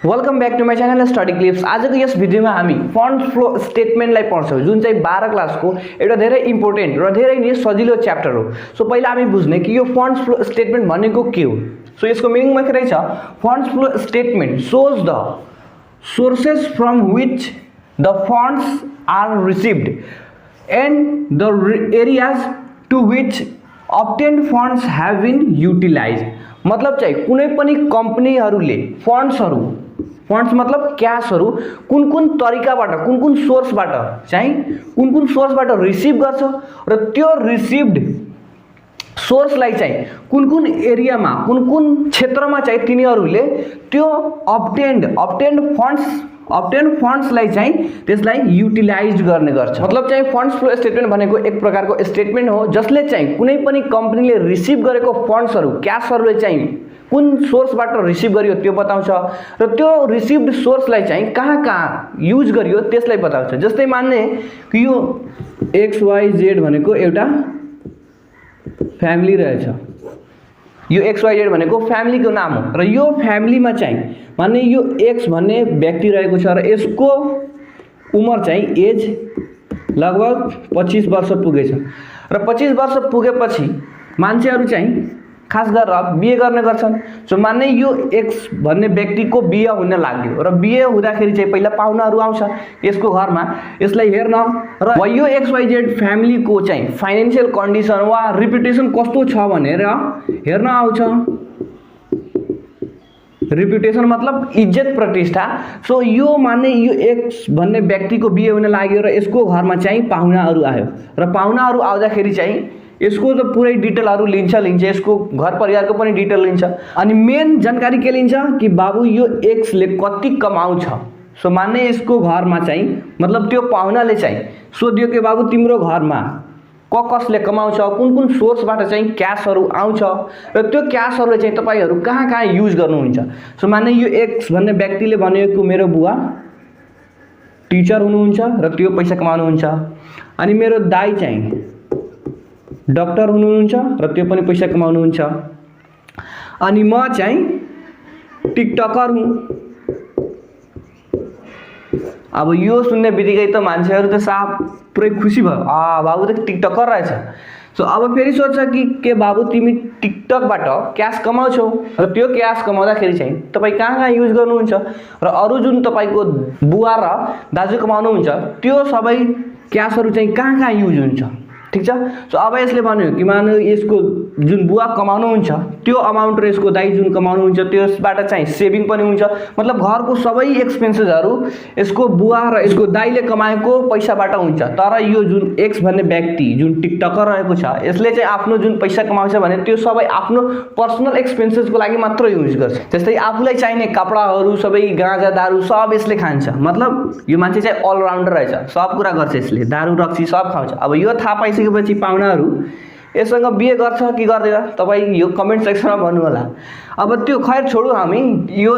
Welcome back to my channel study clips. आज को यस भिडियोमा हामी फंड्स फ्लो स्टेटमेंटलाई पढ्छौं जुन चाहिँ 12 क्लासको एउटा धेरै इम्पोर्टेन्ट र धेरै नै सजिलो च्याप्टर हो। सो पहिला हामी बुझ्ने कि यो फंड्स फ्लो स्टेटमेंट भनेको के हो। सो यसको मिनिङ के रहेछ, funds flow statement shows the sources from which the funds are received and the areas to which obtained funds have been utilized। मतलब चाहिँ कुनै पनि कम्पनीहरुले फंड्स मतलब क्याशहरु कुन तरिकाबाट कुन सोर्सबाट रिसिभ गर्छ र त्यो रिसिभड सोर्सलाई चाहिँ कुन एरियामा कुन क्षेत्रमा चाहिँ तिनीहरुले त्यो obtained फंड्सलाई चाहिँ त्यसलाई युटिलाइज गर्ने गर्छ। मतलब चाहिँ फंड्स फ्लो स्टेटमेन्ट भनेको एक प्रकारको स्टेटमेन्ट हो जसले चाहिँ कुनै पनि कम्पनीले रिसिभ गरेको फंड्सहरु क्याशहरुले चाहिँ कुन सोर्सबाट रिसिभ गरियो त्यो बताउँछ र त्यो रिसिभड सोर्सलाई चाहिँ कहाँ युज गरियो त्यसलाई बताउँछ। जस्तै मान्ने कि यो XYZ भनेको एउटा फ्यामिली रहेछ, यो XYZ भनेको फ्यामिलीको नाम हो र यो फ्यामिलीमा चाहिँ मान्ने यो X भन्ने व्यक्ति रहेको छ र यसको उमेर चाहिँ एज लगभग 25 वर्ष पुगेछ र 25 वर्ष पुगेपछि मान्छेहरु चाहिँ खास गरेर बिहे गर्ने गर्छन्। सो मान्ने यो X भन्ने व्यक्तिको बिहे हुन लाग्यो र बिहे हुँदाखेरि चाहिँ पहिला पाहुनाहरु आउँछ यसको घरमा यसलाई हेर्न र यो XYZ फ्यामिलीको चाहिँ फाइनान्शियल कन्डिसन वा रेपुटेसन कस्तो छ भनेर हेर्न आउँछ। रेपुटेसन मतलब इज्जत प्रतिष्ठा। सो यो मान्ने यो X भन्ने व्यक्तिको बिहे हुन लाग्यो र यसको घरमा चाहिँ पाहुनाहरु आयो र पाहुनाहरु आउँदाखेरि चाहिँ यसको त पुरै डिटेलहरु लिन्छ यसको घर परिवारको पनि डिटेल लिन्छ अनि मेन जानकारी के लिन्छ कि बाबु यो X ले कति कमाउँछ। सो मान्ने यसको घरमा चाहिँ मतलब त्यो पाहुनाले चाहिँ सोध्यो कि बाबु तिम्रो घरमा कसले कमाउँछ कुन सोर्सबाट चाहिँ क्याशहरु आउँछ र त्यो क्याशहरुले चाहिँ तपाईहरु कहाँ युज गर्नुहुन्छ। सो मान्ने यो X भन्ने व्यक्तिले भन्यो कि मेरो बुवा टिचर हुनुहुन्छ र त्यो पैसा कमाउनुहुन्छ अनि मेरो दाइ चाहिँ डाक्टर हुनुहुन्छ र त्यो पनि पैसा कमाउनुहुन्छ अनि म चाहिँ टिकटकर हुँ। अब यो सुन्ने बित्तिकै त मान्छेहरु त साफ पुरै खुसी भयो, बाबु त टिकटकर रहेछ। सो अब फेरि सोध्छ कि के बाबु तिमी टिकटकबाट क्याश कमाउँछौ र त्यो क्याश कमाउँदाखेरि चाहिँ तपाई कहाँ युज गर्नुहुन्छ र अरु जुन तपाईको बुवा र दाजु कमाउनुहुन्छ त्यो सबै क्याशहरु चाहिँ कहाँ युज हुन्छ। ठीक छ। सो अब यसले भन्यो कि मान्नु यसको जुन बुवा कमाउनुहुन्छ त्यो अमाउन्ट र यसको दाइ जुन कमाउनुहुन्छ त्यसबाट चाहिँ सेभिङ पनि हुन्छ। मतलब घरको सबै एक्सपेन्सेसहरु यसको बुवा र यसको दाइले कमाएको पैसाबाट हुन्छ। तर यो जुन X भन्ने व्यक्ति जुन टिकटकर रहेको छ यसले चाहिँ आफ्नो जुन पैसा कमाउँछ भने त्यो सबै आफ्नो पर्सनल एक्सपेन्सेसको लागि मात्र युज गर्छ। जस्तै आफुलाई चाहिने कपडाहरु सबै गाँजा दारु सब यसले खान्छ। मतलब यो मान्छे चाहिँ अल राउन्डर रहेछ, सब कुरा गर्छ यसले, दारु रक्सी सब खान्छ। अब यो थाहा पाइसकेपछि पाहुनाहरु यससँग बिहे गर्छ कि गर्दैन तपाई यो कमेन्ट सेक्सनमा भन्नु होला। अब त्यो खैर छोडु, हामी यो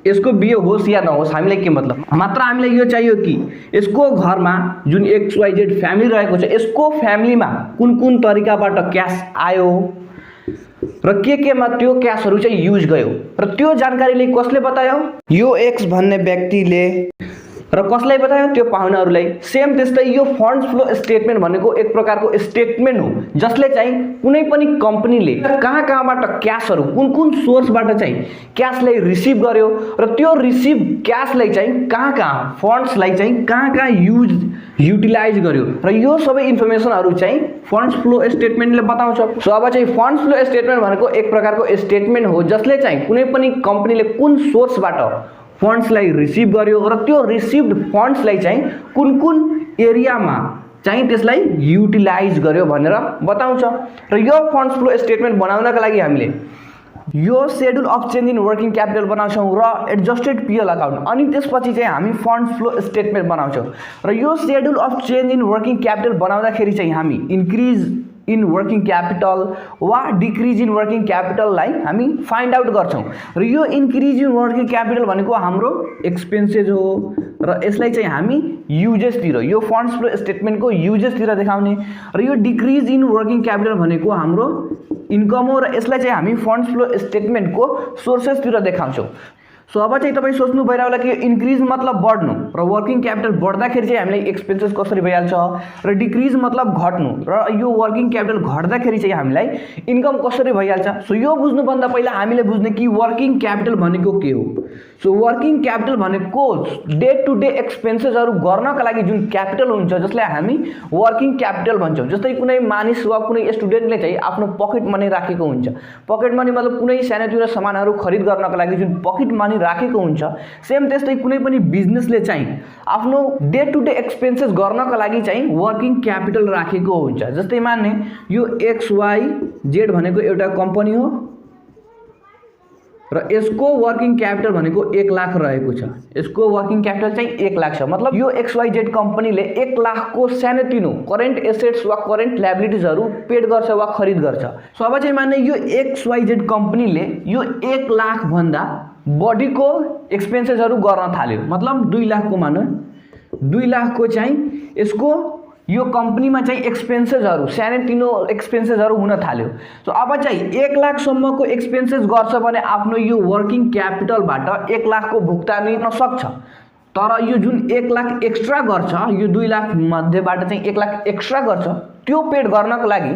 यसको बिहे होस् या नहोस् हामीलाई के मतलब, मात्र हामीलाई यो चाहियो कि यसको घरमा जुन XYZ फ्यामिली रहेको छ यसको फ्यामिलीमा कुन तरिकाबाट क्याश आयो र केमा त्यो क्याशहरु चाहिँ युज गयो र त्यो जानकारीले कसले बतायो, यो X भन्ने व्यक्तिले र कसलाई बतायो, त्यो पाहुनाहरुलाई। सेम त्यस्तै यो फंड्स फ्लो स्टेटमेन्ट भनेको एक प्रकारको स्टेटमेन्ट हो जसले चाहिँ कुनै पनि कम्पनीले कहाँबाट क्याशहरु कुन सोर्सबाट चाहिँ क्याशलाई रिसिभ गर्यो र त्यो रिसिभ क्याशलाई चाहिँ कहाँ फंड्सलाई चाहिँ कहाँ युटिलाइज गर्यो र यो सबै इन्फर्मेसनहरु चाहिँ फंड्स फ्लो स्टेटमेन्टले बताउँछ। सो अब चाहिँ फंड्स फ्लो स्टेटमेन्ट भनेको एक प्रकारको स्टेटमेन्ट हो जसले चाहिँ कुनै पनि कम्पनीले कुन सोर्सबाट फंड्सलाई रिसिभ गर्यो र त्यो रिसिभड फंड्सलाई चाहिँ कुन एरियामा चाहिँ त्यसलाई युटिलाइज गर्यो भनेर बताउँछ। र यो फंड्स फ्लो स्टेटमेन्ट बनाउनका लागि हामीले यो schedule of change in working capital बनाउँछौं र एडजस्टेड PL अकाउन्ट अनि त्यसपछि चाहिँ हामी फंड्स फ्लो स्टेटमेन्ट बनाउँछौं। र यो schedule of change in working capital बनाउँदाखेरि चाहिँ हामी इन्क्रिज इन वर्किङ क्यापिटल वा डिक्रिज इन वर्किङ क्यापिटललाई हामी फाइन्ड आउट गर्छौं र यो इन्क्रिज इन वर्किङ क्यापिटल भनेको हाम्रो एक्सपेन्सेस हो र यसलाई चाहिँ हामी युजेस तिर यो फंड्स फ्लो स्टेटमेन्टको युजेस तिर देखाउने र यो डिक्रिज इन वर्किङ क्यापिटल भनेको हाम्रो इन्कम हो र यसलाई चाहिँ हामी फंड्स फ्लो स्टेटमेन्टको सोर्सेस तिर देखाउँछौं। सो अब चाहिँ तपाईँ सोच्नु भइरह होला कि इन्क्रिज मतलब बढ्नु र वर्किङ क्यापिटल बढ्दाखेरि चाहिँ हामीलाई एक्सपेन्सेस कसरी भइहाल्छ र डिक्रिज मतलब घट्नु र यो वर्किङ क्यापिटल घट्दाखेरि चाहिँ हामीलाई इन्कम कसरी भइहाल्छ। सो यो बुझ्नुभन्दा पहिला हामीले बुझ्ने कि वर्किङ क्यापिटल भनेको के हो। सो वर्किङ क्यापिटल भनेको डे टु डे एक्सपेन्सेसहरू गर्नका लागि जुन क्यापिटल हुन्छ जसलाई हामी वर्किङ क्यापिटल भन्छौँ। जस्तै कुनै मानिस वा कुनै स्टुडेन्टले चाहिँ आफ्नो पकेट मनी राखेको हुन्छ। पकेट मनी मतलब कुनै सानोतिनो सामानहरू खरिद गर्नका लागि जुन पकेट मनी राखेको हुन्छ, सेम त्यस्तै कुनै पनि बिजनेसले चाहिँ आफ्नो डे टु डे एक्सपेन्सेस गर्नका लागि चाहिँ वर्किङ क्यापिटल राखेको हुन्छ। जस्तै मान्ने यो XYZ भनेको एउटा कम्पनी हो र यसको वर्किङ क्यापिटल भनेको 1 लाख रहेको छ। यसको वर्किङ क्यापिटल चाहिँ 1 लाख छ। मतलब यो XYZ कम्पनीले 1 लाखको सानोतिनो करेन्ट एसेट्स वा करेन्ट लायबिलिटिजहरू पेड गर्छ वा खरिद गर्छ। सो अब चाहिँ मान्ने यो XYZ कम्पनीले यो 1 लाख भन्दा बढीको एक्सपेन्सेसहरू गर्न थाल्यो। मतलब 2 लाखको मान्नु 2 लाखको चाहिँ यसको यो कम्पनीमा चाहिँ एक्सपेन्सेसहरू सानोतिनो एक्सपेन्सेसहरू हुन थाल्यो। सो अब चाहिँ 1 लाखसम्मको एक्सपेन्सेस गर्छ भने आफ्नो यो वर्किङ क्यापिटलबाट 1 लाखको भुक्तानी गर्न सक्छ। तर यो जुन 1 लाख एक्स्ट्रा गर्छ, यो 2 लाख मध्येबाट चाहिँ 1 लाख एक्स्ट्रा गर्छ, त्यो पेड गर्नको लागि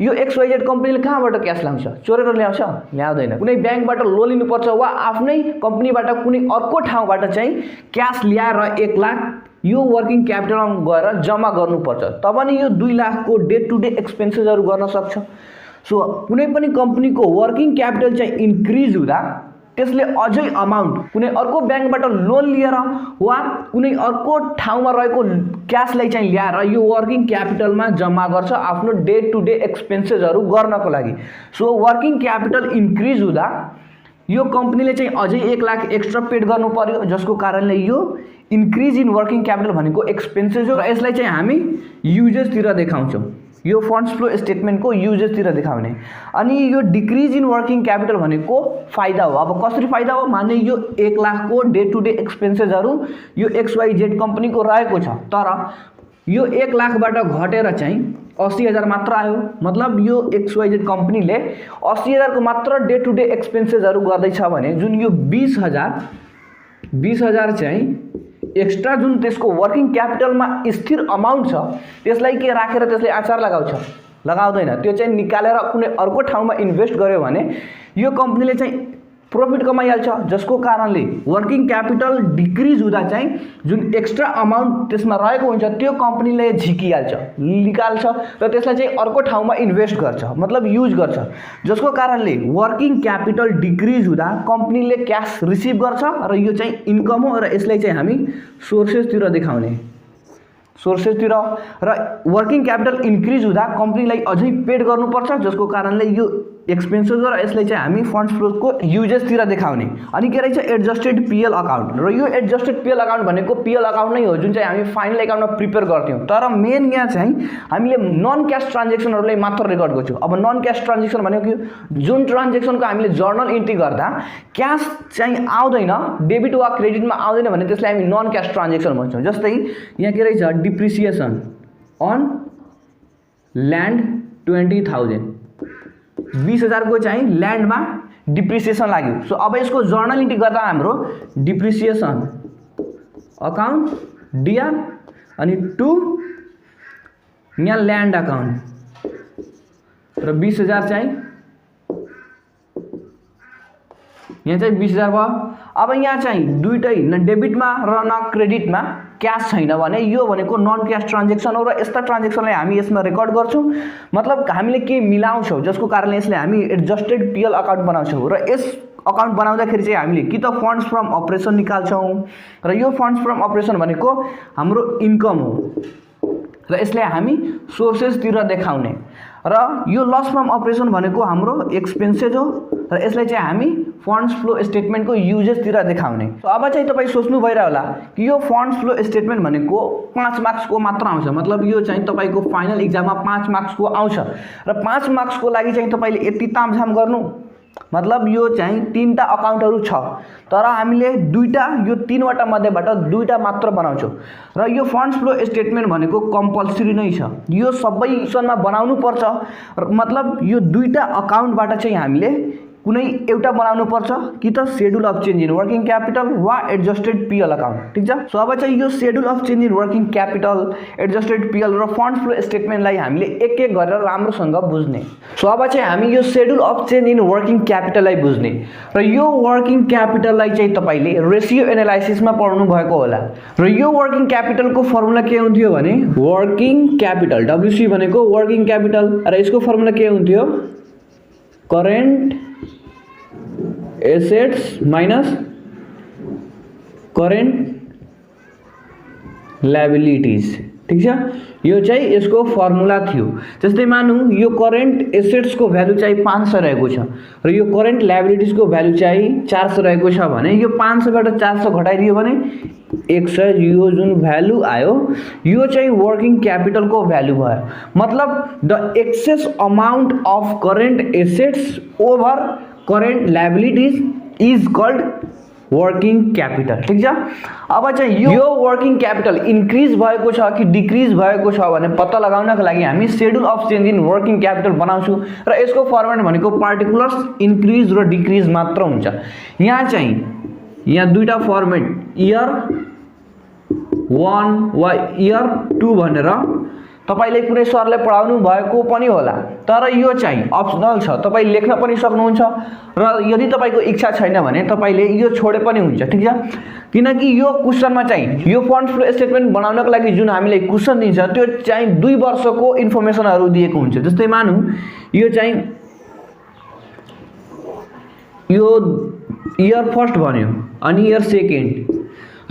यो XYZ कम्पनीले कहाँबाट क्यास ल्याउँछ? चोरेर ल्याउँछ? ल्याउँदैन। कुनै ब्याङ्कबाट लोन लिनुपर्छ वा आफ्नै कम्पनीबाट कुनै अर्को ठाउँबाट चाहिँ क्यास ल्याएर 1 लाख यो वर्किङ क्यापिटलमा गएर जम्मा गर्नुपर्छ। तब नि यो 2 लाखको डे टु डे एक्सपेन्सेसहरू गर्न सक्छ। सो कुनै पनि कम्पनीको वर्किङ क्यापिटल चाहिँ इन्क्रिज हुँदा त्यसले अझै अमाउन्ट कुनै अर्को ब्याङ्कबाट लोन लिएर वा कुनै अर्को ठाउँमा रहेको क्यासलाई चाहिँ ल्याएर यो वर्किङ क्यापिटलमा जम्मा गर्छ आफ्नो डे टु डे एक्सपेन्सेसहरू गर्नको लागि। सो वर्किङ क्यापिटल इन्क्रिज हुँदा यो कम्पनीले चाहिँ अझै 1 लाख एक्स्ट्रा पेड गर्नु पर्यो, जसको कारणले यो इन्क्रिज इन वर्किङ क्यापिटल भनेको एक्सपेन्सेस हो र यसलाई चाहिँ हामी युजेसतिर देखाउँछौँ। यो फन्ड्स फ्लो स्टेटमेन्टको युजेसतिर देखाउने। अनि यो डिक्रिज इन वर्किङ क्यापिटल भनेको फाइदा हो। अब कसरी फाइदा हो? माने यो 1 लाखको डे टु डे एक्सपेन्सेसहरू यो XYZ कम्पनीको रहेको छ, तर यो 1 लाखबाट घटेर चाहिँ 80,000 मात्र आयो। मतलब यो XYZ कम्पनीले 80,000 को मात्र डे टु डे एक्सपेन्सेसहरू गर्दैछ भने जुन यो 20,000 चाहिँ एक्स्ट्रा जुन त्यसको वर्किङ क्यापिटलमा स्थिर अमाउन्ट छ त्यसलाई के राखेर त्यसले आचार लगाउँछ? लगाउँदैन। त्यो चाहिँ निकालेर कुनै अर्को ठाउँमा इन्भेस्ट गर्यो भने यो कम्पनीले चाहिँ प्रॉफिट कमाइहाल्छ, जसको कारणले वर्किङ क्यापिटल डिक्रिज हुँदा चाहिँ जुन एक्स्ट्रा अमाउन्ट त्यसमा रहेको हुन्छ त्यो कम्पनीले झिकिहाल्छ, निकाल्छ र त्यसलाई चाहिँ अर्को ठाउँमा इन्भेस्ट गर्छ, मतलब युज गर्छ, जसको कारणले वर्किङ क्यापिटल डिक्रिज हुँदा कम्पनीले क्यास रिसिभ गर्छ र यो चाहिँ इन्कम हो र यसलाई चाहिँ हामी सोर्सेसतिर देखाउने। सोर्सेसतिर र वर्किङ क्यापिटल इन्क्रिज हुँदा कम्पनीलाई अझै पेड गर्नुपर्छ, जसको कारणले यो एक्सपेन्सेस र यसलाई चाहिँ हामी फन्ड्स फ्लोको युजेसतिर देखाउने। अनि के रहेछ? Adjusted PL account. र यो एडजस्टेड PL अकाउन्ट भनेको PL अकाउन्ट नै हो जुन चाहिँ हामी फाइनल अकाउन्टमा प्रिपेयर गर्थ्यौँ, तर मेन यहाँ चाहिँ हामीले नन क्यास ट्रान्जेक्सनहरूलाई मात्र रेकर्ड गर्छौँ। अब नन क्यास ट्रान्जेक्सन भनेको जुन ट्रान्जेक्सनको हामीले जर्नल इन्ट्री गर्दा क्यास चाहिँ आउँदैन, डेबिट वा क्रेडिटमा आउँदैन भने त्यसलाई हामी नन क्यास ट्रान्जेक्सन भन्छौँ। जस्तै यहाँ के रहेछ? डिप्रिसिएसन अन ल्यान्ड 20,000, 20,000 को चाहिँ ल्यान्डमा डिप्रिसिएसन लाग्यो। सो अब यसको जर्नल इन्ट्री गर्दा हाम्रो डिप्रिसिएसन अकाउन्ट DR अनि 2 यहाँ ल्यान्ड अकाउन्ट र 20,000 चाहिँ यहाँ चाहिँ 20,000 भयो। अब यहाँ चाहिँ दुईटै न डेबिटमा र न क्रेडिटमा क्यास छैन भने यो भनेको नन क्यास ट्रान्जेक्सन हो र यस्ता ट्रान्जेक्सनलाई हामी यसमा रेकर्ड गर्छौँ। मतलब हामीले के मिलाउँछौँ, जसको कारणले यसलाई हामी एडजस्टेड PL अकाउन्ट बनाउँछौँ र यस अकाउन्ट बनाउँदाखेरि चाहिँ हामीले कि त फन्ड्स फ्रम अपरेसन निकाल्छौँ र यो फन्ड्स फ्रम अपरेसन भनेको हाम्रो इन्कम हो र यसलाई हामी सोर्सेसतिर देखाउने। र यो लस फ्रम अपरेसन भनेको हाम्रो एक्सपेन्सेस हो र यसलाई चाहिँ हामी फन्ड्स फ्लो स्टेटमेन्टको युजेसतिर देखाउने। अब चाहिँ तपाईँ सोच्नु भइरह होला कि यो फन्ड्स फ्लो स्टेटमेन्ट भनेको 5 मार्क्सको मात्र आउँछ। मतलब यो चाहिँ तपाईँको फाइनल इक्जाममा 5 मार्क्सको आउँछ र 5 मार्क्सको लागि चाहिँ तपाईँले यति तामझाम गर्नु। मतलब यो चाहिँ 3टा अकाउन्टहरू छ, तर हामीले दुईटा यो 3वटा मध्येबाट 2टा मात्र बनाउँछौँ र यो फन्ड्स फ्लो स्टेटमेन्ट भनेको कम्पल्सरी नै छ, यो सबै सेक्सनमा बनाउनु पर्छ। मतलब यो 2टा अकाउन्टबाट चाहिँ हामीले कुनै एउटा बनाउनु पर्छ कि त schedule of change in working capital वा एडजस्टेड पिएल अकाउन्ट ठीक छ। सो अब चाहिँ यो schedule of change in working capital adjusted PL र फन्ड फ्लो स्टेटमेन्टलाई हामीले एक एक गरेर राम्रोसँग बुझ्ने। सो अब चाहिँ हामी यो schedule of change in working क्यापिटललाई बुझ्ने र यो वर्किङ क्यापिटललाई चाहिँ तपाईले रेसियो एनालाइसिसमा पढ्नु भएको होला र यो वर्किङ क्यापिटलको फर्मुला के हुन्थ्यो भने वर्किङ क्यापिटल डब्ल्युसी भनेको वर्किङ क्यापिटल र यसको फर्मुला के हुन्थ्यो current assets minus current liabilities ठीक छ। यो चाहिँ यसको फर्मुला थियो। जस्तै मानौँ यो करेन्ट एसेट्सको भ्यालु चाहिँ 500 रहेको छ र यो करेन्ट लायबिलिटीजको भ्यालु चाहिँ 400 रहेको छ भने यो 500 बाट 400 घटाइदियो भने 100 यो जुन भ्यालु आयो यो चाहिँ वर्किङ क्यापिटलको भ्यालु भयो। मतलब the excess amount of current assets over current liabilities is called working capital ठीक छ। अब चाहिँ यो वर्किङ क्यापिटल इन्क्रिज भएको छ कि डिक्रिज भएको छ भने पत्ता लगाउनको लागि हामी schedule of change in working capital बनाउँछौँ र यसको फर्मेट भनेको पार्टिकुलर्स इन्क्रिज र डिक्रिज मात्र हुन्छ। यहाँ दुईटा फर्मेट इयर 1 वा इयर 2 भनेर तपाईले कुनै सरले पढाउनु भएको पनि होला तर यो चाहिँ अप्सनल छ। तपाई लेख्न पनि सक्नुहुन्छ र यदि तपाईको इच्छा छैन भने तपाईले यो छोडे पनि हुन्छ ठीक छ। किनकि यो क्वेशनमा चाहिँ यो फन्ड फ्लो स्टेटमेन्ट बनाउनको लागि जुन हामीलाई क्वेशन दिन्छ त्यो चाहिँ 2 वर्षको इन्फर्मेसनहरु दिएको हुन्छ। जस्तै मानौँ यो चाहिँ यो इयर फर्स्ट भन्यो अनि इयर सेकेन्ड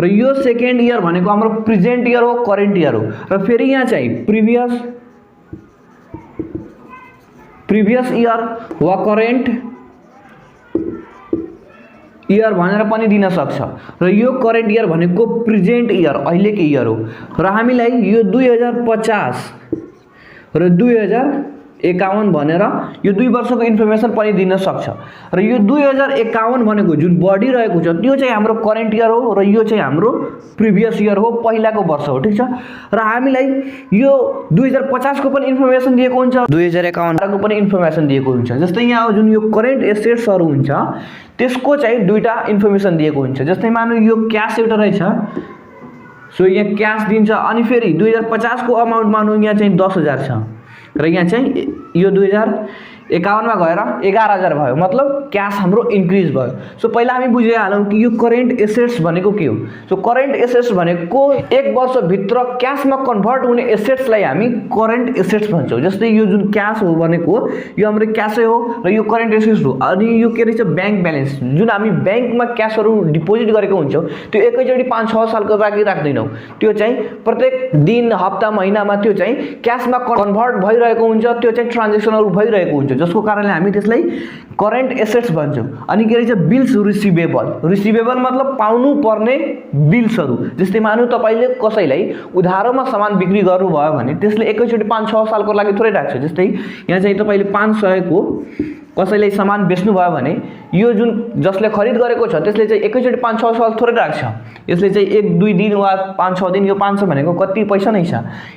र यो सेकेन्ड इयर भनेको हाम्रो प्रेजेन्ट इयर हो करेन्ट इयर हो र फेरि यहाँ चाहिँ प्रिभियस इयर वा करेन्ट इयर भनेर पनि दिन सक्छ र यो करेन्ट इयर भनेको प्रेजेन्ट इयर अहिलेको इयर हो र हामीलाई यो 2050 र 2051 भनेर यो 2 वर्षको इन्फर्मेसन पनि दिन सक्छ र यो 2051 भनेको जुन बढी रहेको छ त्यो चाहिँ हाम्रो करेन्ट इयर हो र यो चाहिँ हाम्रो प्रिभियस इयर हो पहिलाको वर्ष हो ठीक छ। र हामीलाई यो 2050 को पनि इन्फर्मेसन दिएको हुन्छ 2051 को पनि इन्फर्मेसन दिएको हुन्छ। जस्तै यहाँ जुन यो करेन्ट एसेट्सहरु हुन्छ त्यसको चाहिँ दुईटा इन्फर्मेसन दिएको हुन्छ। जस्तै मानौँ यो क्याश एउटा रहेछ सो यहाँ क्याश दिन्छ अनि फेरि 2050 को अमाउन्ट मानौँ यहाँ चाहिँ 10,000 छ र यहाँ चाहिँ यो 2051 मा गएर 11,000 भयो। मतलब क्याश हाम्रो इन्क्रिज भयो। सो पहिला हामी बुझिहालौँ कि यो करेन्ट एसेट्स भनेको के हो। सो करेन्ट एसेट्स भनेको 1 वर्ष भित्र क्याशमा कन्भर्ट हुने एसेट्सलाई हामी करेन्ट एसेट्स भन्छौँ। जस्तै यो जुन क्याश हो भनेको यो हाम्रो क्याशै हो र यो करेन्ट एसेट्स हो। अनि यो के रहेछ बैंक ब्यालेन्स जुन हामी बैंकमा क्याशहरु डिपोजिट गरेको हुन्छौँ त्यो एकैचोटी 5-6 सालको लागि राख्दैनौँ। त्यो चाहिँ प्रत्येक दिन हप्ता महिनामा त्यो चाहिँ क्याशमा कन्भर्ट भइरहेको हुन्छ। त्यो चाहिँ ट्रान्जेक्सनहरु भइरहेको हुन्छ जसको कारणले हामी त्यसलाई करेन्ट एसेट्स भन्छौँ। अनि के रहेछ बिल्स रिसिभेबल मतलब पाउनु पर्ने बिल्सहरु। जस्तै मानौँ तपाईले कसैलाई उधारोमा सामान बिक्री गर्नुभयो भने त्यसले एकैचोटी 5-6 सालको लागि थोरै राख्छ। जस्तै यहाँ चाहिँ तपाईले 500 को कसैलाई सामान बेच्नु भयो भने यो जुन जसले खरिद गरेको छ त्यसले चाहिँ एकैचोटी 5-6 साल थोरै राख्छ। यसले चाहिँ 1-2 दिन वा 5-6 दिन यो 500 भनेको कति पैसा नै छ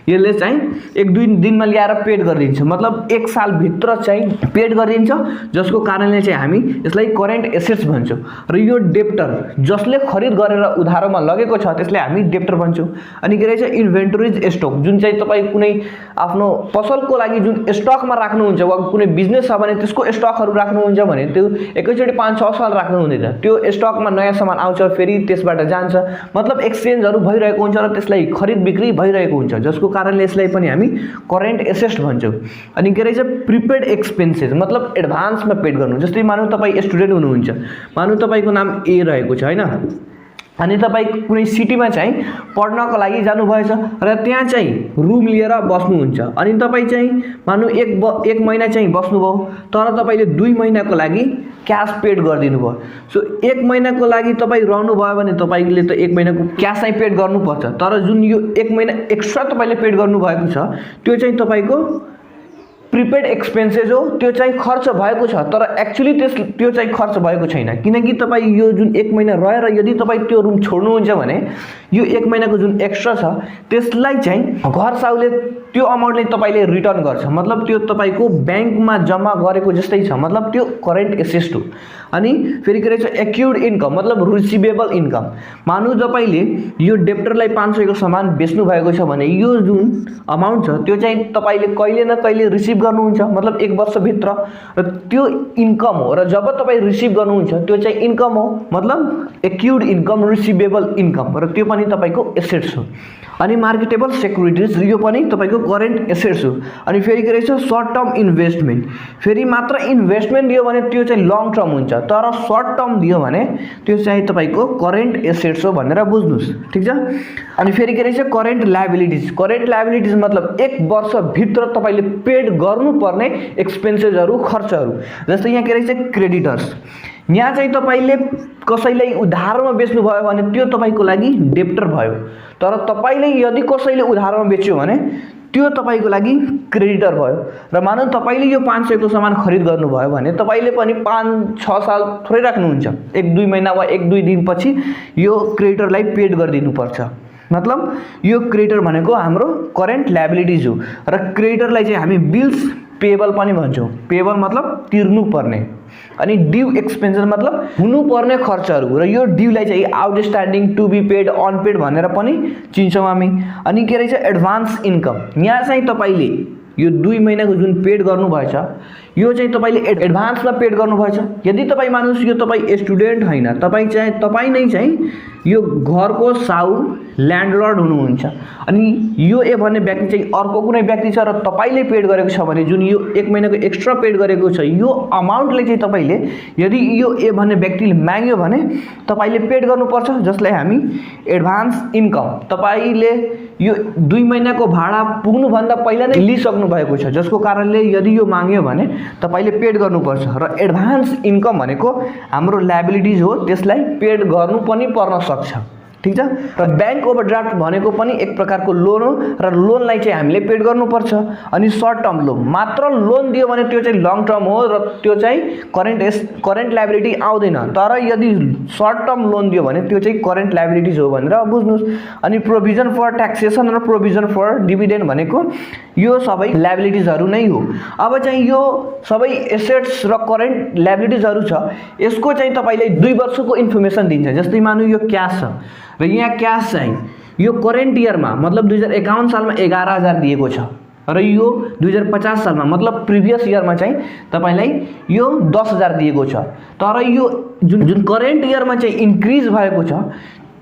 यसले चाहिँ 1-2 दिनमा ल्याएर पेड गरिदिन्छ। मतलब 1 साल भित्र चाहिँ पेड गरिदिन्छ जसको कारणले चाहिँ हामी यसलाई करेन्ट एसेट्स भन्छौँ। र यो डेप्टर जसले खरिद गरेर उधारोमा लगेको छ त्यसलाई हामी डेप्टर भन्छौँ। अनि के रहेछ इन्भेन्टोरिज स्टक जुन चाहिँ तपाई कुनै आफ्नो पसलको लागि जुन स्टकमा राख्नुहुन्छ वा कुनै बिजनेस छ भने त्यसको स्टकहरु राख्नुहुन्छ भने त्यो एकैचोटी 5-6 साल राख्नु हुँदैन। त्यो स्टकमा नयाँ सामान आउँछ फेरि त्यसबाट जान्छ। मतलब एक्सचेन्जहरु भइरहेको हुन्छ र त्यसलाई खरिद बिक्री भइरहेको हुन्छ जसको कारणले यसलाई पनि हामी करेन्ट एसेट्स भन्छौँ। अनि के रहेछ प्रिपेड एक्सपेन्सेस मतलब एडभान्समा पेड गर्नु। जस्तै मानौँ तपाई स्टुडेन्ट हुनुहुन्छ मानौँ तपाईको नाम ए रहेको छ हैन अनि तपाई कुनै सिटीमा चाहिँ पढ्नको लागि जानु भएछ र त्यहाँ चाहिँ रुम लिएर बस्नुहुन्छ। अनि तपाई चाहिँ मानौँ एक महिना चाहिँ बस्नुभयो तर तपाईले 2 महिनाको लागि क्याश पेड गरिदिनु भयो। सो 1 महिनाको लागि तपाई रहनु भयो भने तपाईले त 1 महिनाको क्याश चाहिँ पेड गर्नुपर्छ। तर जुन यो 1 महिना एक्स्ट्रा तपाईले पेड गर्नु भएको छ त्यो चाहिँ तपाईको प्रिपेड एक्सपेन्सेस हो। त्यो चाहिँ खर्च भएको छ तर एक्चुअली त्यो चाहिँ खर्च भएको छैन। किनकि तपाई यो जुन 1 महिना रहेर यदि तपाई त्यो रुम छोड्नुहुन्छ भने यो 1 महिनाको जुन एक्स्ट्रा छ त्यसलाई चाहिँ घर साउले त्यो अमाउन्टले तपाईले रिटर्न गर्छ, मतलब त्यो तपाईको बैंकमा जम्मा गरेको जस्तै छ, मतलब त्यो करेन्ट एसेट हो। अनि फेरि के रहेछ एक्युर्ड इन्कम, मतलब रिसिभेबल इन्कम। मानु तपाईले यो डेप्टरलाई 500 को सामान बेच्नु भएको छ भने यो जुन अमाउन्ट छ त्यो चाहिँ तपाईले कहिले न कहिले रिसिभ गर्नुहुन्छ, मतलब 1 वर्ष भित्र, र त्यो इन्कम हो। र जब तपाई रिसिभ गर्नुहुन्छ त्यो चाहिँ इन्कम हो, मतलब एक्युर्ड इन्कम, रिसिभेबल इन्कम, र त्यो पनि तपाईको एसेट्स हो। अनि मार्केटेबल सेक्युरिटीज यो पनि तपाईको करेन्ट एसेट्स हो। अनि फेरि के रहेछ सर्ट टर्म इन्भेस्टमेन्ट, फेरि मात्र इन्भेस्टमेन्ट दियो भने त्यो चाहिँ लङ टर्म हुन्छ, तर सर्ट टर्म दियो भने त्यो चाहिँ तपाईको करेन्ट एसेट्स हो भनेर बुझ्नुस्, ठीक छ। अनि फेरि के रहेछ करेन्ट लायबिलिटीज, करेन्ट लायबिलिटीज मतलब 1 वर्ष भित्र तपाईले पेड गर्नुपर्ने एक्सपेन्सेसहरु, खर्चहरु। जस्तै यहाँ के रहेछ क्रेडिटर्स, यहाँ चाहिँ तपाईले कसैलाई उधारमा बेच्नु भयो भने त्यो तपाईको लागि डेप्टर भयो, तर तपाईले यदि कसैले उधारमा बेच्यो भने त्यो तपाईको लागि क्रेडिटर भयो। र मानौ तपाईले यो 500 को सामान खरिद गर्नु भयो भने तपाईले पनि 5-6 साल थोरै राख्नुहुन्छ, 1-2 महिना वा 1-2 दिन पछि यो क्रेडिटरलाई पेड गरिदिनु पर्छ, मतलब यो क्रेडिटर भनेको हाम्रो करेन्ट लायबिलिटीज हो। र क्रेडिटरलाई चाहिँ हामी बिल्स पेबल पनि भन्छौं, पेबल मतलब तिर्नु पर्ने, अनि ड्यू एक्सपेन्सेस मतलब हुनु पर्ने खर्चहरु, र यो ड्यूलाई चाहिँ outstanding, to be paid, unpaid भनेर पनि चिन्छौं हामी। अनि के रहेछ एडभान्स इन्कम, यहाँ चाहिँ तपाईले यो 2 महिनाको जुन पेड गर्नु भएछ यो चाहिँ तपाईले एडभान्समा पेड गर्नु भएछ। यदि तपाई मानुस यो तपाई स्टुडेन्ट हैन, तपाई नै चाहिँ यो घरको साउ ल्यान्डलर्ड हुनुहुन्छ, अनि यो ए भन्ने व्यक्ति चाहिँ अर्को कुनै व्यक्ति छ र तपाईले पेड गरेको छ भने जुन यो 1 महिनाको एक्स्ट्रा पेड गरेको छ यो अमाउन्टले चाहिँ तपाईले यदि यो ए भन्ने व्यक्तिले माग्यो भने तपाईले पेड गर्नुपर्छ, जसलाई हामी एडभान्स इन्कम। तपाईले यो 2 महिनाको भाडा पुग्नु भन्दा पहिला नै लिइसक्नु भएको छ, जसको कारणले यदि यो माग्यो भने तपाईले पेड गर्नुपर्छ। र एडभान्स इन्कम भनेको हाम्रो लायबिलिटीज हो, त्यसलाई पेड गर्नु पनि पर्न सक्छ, ठीक छ। र बैंक ओभरड्राफ्ट भनेको पनि एक प्रकारको लोन हो, र लोनलाई चाहिँ हामीले पेड गर्नुपर्छ। अनि सर्ट टर्म लोन, मात्र लोन दियो भने त्यो चाहिँ लङ टर्म हो र त्यो चाहिँ करेन्ट लायबिलिटी आउँदैन, तर यदि सर्ट टर्म लोन दियो भने त्यो चाहिँ करेन्ट लायबिलिटीज हो भनेर बुझ्नुस्। अनि प्रोभिजन फर ट्याक्सेसन र प्रोभिजन फर डिभिडेन्ड भनेको यो सबै लायबिलिटीजहरु नै हो। अब चाहिँ यो सबै एसेट्स र करेन्ट लायबिलिटीजहरु छ, यसको चाहिँ तपाईलाई 2 वर्षको इन्फर्मेसन दिन्छ। जस्तै मानु यो क्याश छ र यहाँ क्याश चाहिँ यो करेन्ट इयरमा मतलब 2051 सालमा 11000 दिएको छ, र यो 2050 सालमा मतलब प्रिभियस इयरमा चाहिँ तपाईलाई यो 10000 दिएको छ, तर यो जुन करेन्ट इयरमा चाहिँ इन्क्रिज भएको छ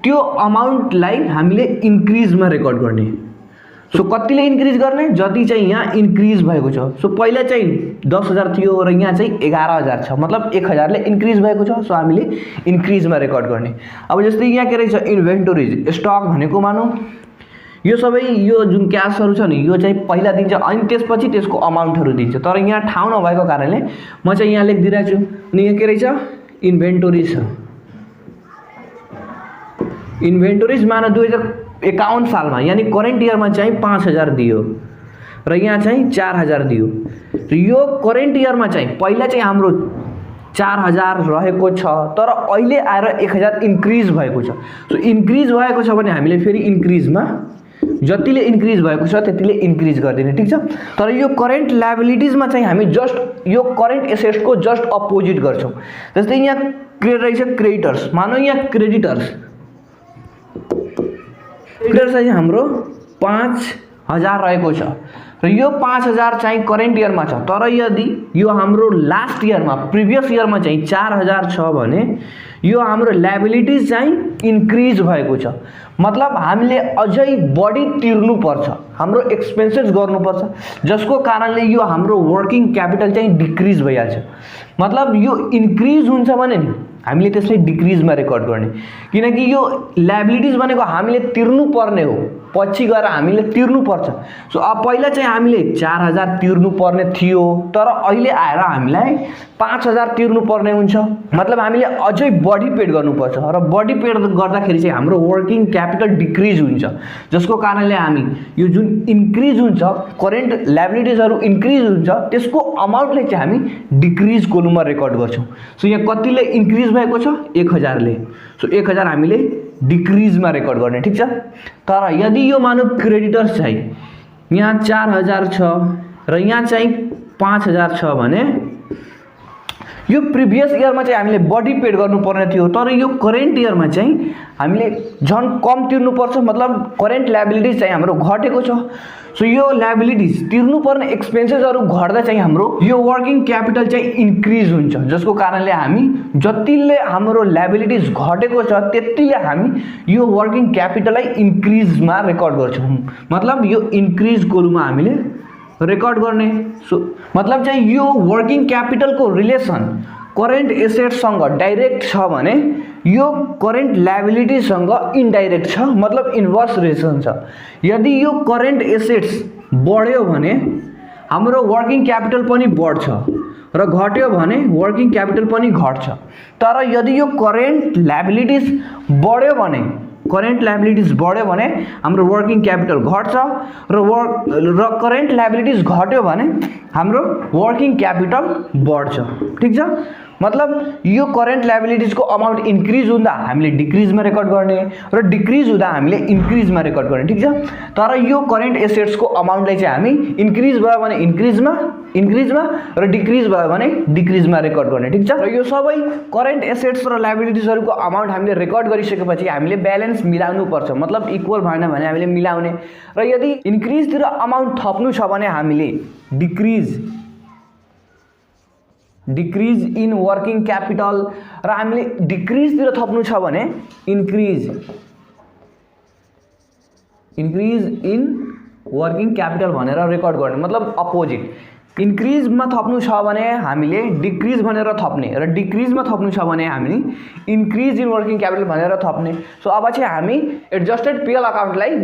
त्यो अमाउन्टलाई हामीले इन्क्रिजमा रेकर्ड गर्ने। सो कतिले इन्क्रिज गर्ने, जति चाहिँ यहाँ इन्क्रिज भएको छ। सो पहिला चाहिँ 10000 थियो र यहाँ चाहिँ 11000 छ, मतलब 1000 ले इन्क्रिज भएको छ, सो हामीले इन्क्रिजमा रेकर्ड गर्ने। अब जस्तै यहाँ के रहेछ इन्भेन्टोरिज, स्टक भनेको मानौ यो सबै यो जुन क्याशहरु छ नि यो चाहिँ पहिला दिन्छ, अनि त्यसपछि त्यसको अमाउन्टहरु दिन्छ, तर यहाँ ठाउँ नभएको कारणले म चाहिँ यहाँ लेखिदिरहेको छु। अनि यहाँ के रहेछ इन्भेन्टोरिज छ, इन्भेन्टोरिज मानौ 2051 सालमा यानी करेन्ट इयरमा चाहिँ 5000 दियो र यहाँ चाहिँ 4000 दियो, र यो करेन्ट इयरमा चाहिँ पहिला चाहिँ हाम्रो 4000 रहेको छ, तर अहिले आएर 1000 इन्क्रिज भएको छ। सो इन्क्रिज भएको छ भने हामीले फेरि इन्क्रिजमा जतिले इन्क्रिज भएको छ त्यतिले इन्क्रिज गर्दिने, ठीक छ। तर यो करेन्ट लायबिलिटीजमा चाहिँ हामी जस्ट यो करेन्ट एसेट्सको जस्ट अपोजिट गर्छौं। जस्तै यहाँ रहेछ क्रेडिटर्स, मानौ यहाँ क्रेडिटर्स चाहिँ हाम्रो 5000 रहेको छ, र यो 5000 चाहिँ करेन्ट इयरमा छ, तर यदि यो हाम्रो लास्ट इयरमा प्रिभियस इयरमा चाहिँ 4000 छ भने यो हाम्रो लायबिलिटीज चाहिँ इन्क्रिज भएको छ, मतलब हामीले अझै बढी तिर्नु पर्छ, हाम्रो एक्सपेन्सेस गर्नुपर्छ, जसको कारणले यो हाम्रो वर्किङ क्यापिटल चाहिँ डिक्रिज भइहाल्छ। मतलब यो इन्क्रिज हुन्छ भने नि हामीले त्यसलाई डिक्रिजमा रेकर्ड गर्ने, किनकि यो लायबिलिटीज भनेको हामीले तिर्नु पर्ने हो, पछि गएर हामीले तिर्नु पर्छ। सो अब पहिला चाहिँ हामीले 4000 तिर्नु पर्ने थियो, तर अहिले आएर हामीलाई 5000 तिर्नु पर्ने हुन्छ, मतलब हामीले अझै बढी पेड गर्नुपर्छ, र बढी पेड गर्दाखेरि चाहिँ हाम्रो वर्किङ क्यापिटल डिक्रिज हुन्छ, जसको कारणले हामी यो जुन इन्क्रिज हुन्छ करेन्ट लायबिलिटीजहरु इन्क्रिज हुन्छ त्यसको अमाउन्टले चाहिँ हामी डिक्रिज कोलममा रेकर्ड गर्छौं। सो यहाँ कतिले इन्क्रिज भएको छ 1000 ले, सो 1000 हामीले डिक्रिजमा रेकर्ड गर्ने, ठीक छ। तर यदि यो मानव क्रेडिटर्स चाहिँ यहाँ 4000 छ र यहाँ चाहिँ 5000 छ भने यो प्रिभियस इयरमा चाहिँ हामीले बढी पेड गर्नुपर्ने थियो, तर यो करेन्ट इयरमा चाहिँ हामीले झन् कम तिर्नुपर्छ। मतलब करेन्ट लायबिलिटीज चाहिँ हाम्रो घटेको छ। सो यो लायबिलिटीज तिर्नुपर्ने एक्सपेन्सेसहरू घट्दा चाहिँ हाम्रो यो वर्किङ क्यापिटल चाहिँ इन्क्रिज हुन्छ, जसको कारणले हामी जतिले हाम्रो लायबिलिटीज घटेको छ त्यतिले हामी यो वर्किङ क्यापिटललाई इन्क्रिजमा रेकर्ड गर्छौँ। मतलब यो इन्क्रिजको रूपमा हामीले रेकर्ड गर्ने। सो मतलब चाहिँ यो वर्किङ क्यापिटलको रिलेसन करेन्ट एसेट्ससँग डाइरेक्ट छ भने यो करेन्ट लायबिलिटीसँग इनडाइरेक्ट छ, मतलब इन्भर्स रिलेसन छ। यदि यो करेन्ट एसेट्स बढ्यो भने हाम्रो वर्किङ क्यापिटल पनि बढ्छ र घट्यो भने वर्किङ क्यापिटल पनि घट्छ। तर यदि यो करेन्ट लायबिलिटीज बढ्यो भने हाम्रो वर्किङ क्यापिटल घट्छ र करेन्ट लायबिलिटीज घट्यो भने हाम्रो वर्किङ क्यापिटल बढ्छ। ठीक छ। मतलब यो करेन्ट लायबिलिटीजको अमाउन्ट इन्क्रिज हुँदा हामीले डिक्रिजमा रेकर्ड गर्ने र डिक्रिज हुँदा हामीले इन्क्रिजमा रेकर्ड गर्ने। ठीक छ। तर यो करेन्ट एसेट्सको अमाउन्टलाई चाहिँ हामी इन्क्रिज भयो भने इन्क्रिजमा र डिक्रिज भयो भने डिक्रिजमा रेकर्ड गर्ने। ठीक छ। र यो सबै करेन्ट एसेट्स र लायबिलिटीजहरूको अमाउन्ट हामीले रेकर्ड गरिसकेपछि हामीले ब्यालेन्स मिलाउनु पर्छ। मतलब इक्वल भएन भने हामीले मिलाउने, र यदि इन्क्रिजतिर अमाउन्ट थप्नु छ भने हामीले डिक्रिज इन वर्किङ क्यापिटल, र हामीले डिक्रिजतिर थप्नु छ भने इन्क्रिज इन वर्किङ क्यापिटल भनेर रेकर्ड गर्ने। मतलब अपोजिट, इन्क्रिजमा थप्नु छ भने हामीले डिक्रिज भनेर थप्ने र डिक्रिजमा थप्नु छ भने हामीले इन्क्रिज इन वर्किङ क्यापिटल भनेर थप्ने। सो अब चाहिँ हामी एडजस्टेड पिएल अकाउन्टलाई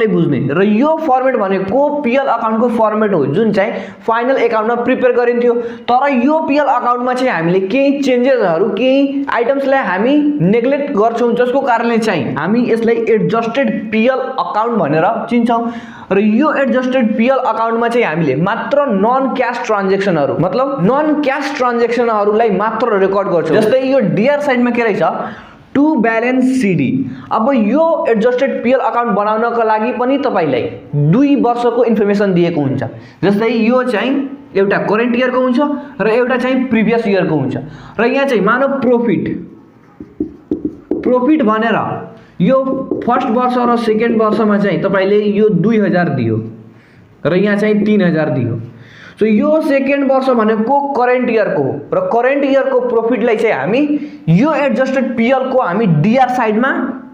बुझ्ने र यो फर्मेट भनेको पिएल अकाउन्टको फर्मेट हो जुन चाहिँ फाइनल एकाउन्टमा प्रिपेयर गरिन्थ्यो। तर यो पिएल अकाउन्टमा चाहिँ हामीले केही चेन्जेसहरू, केही आइटम्सलाई हामी नेग्लेक्ट गर्छौँ, जसको कारणले चाहिँ हामी यसलाई एडजस्टेड पिएल अकाउन्ट भनेर चिन्छौँ। र यो एडजस्टेड पिएल अकाउन्टमा चाहिँ हामीले मात्र नन क्याश ट्रान्जेक्सनहरूलाई मात्र रेकर्ड गर्छौँ। जस्तै यो डिआर साइडमा के रहेछ, टु ब्यालेन्स सिडी। अब यो एडजस्टेड पिएल अकाउन्ट बनाउनको लागि पनि तपाईलाई 2 वर्षको इन्फर्मेसन दिएको हुन्छ। जस्तै यो चाहिँ एउटा करेन्ट इयरको हुन्छ र एउटा चाहिँ प्रिभियस इयरको हुन्छ। र यहाँ चाहिँ मानव प्रॉफिट भनेर यो फर्स्ट वर्ष र सेकेन्ड वर्षमा चाहिँ तपाईले यो 2000 दियो र यहाँ चाहिँ 3000 दियो। सो यो सेकेन्ड वर्ष भनेको करेन्ट इयरको हो र करेन्ट इयरको प्रॉफिटलाई चाहिँ हामी यो एडजस्टेड पिएल को हामी डिआर साइडमा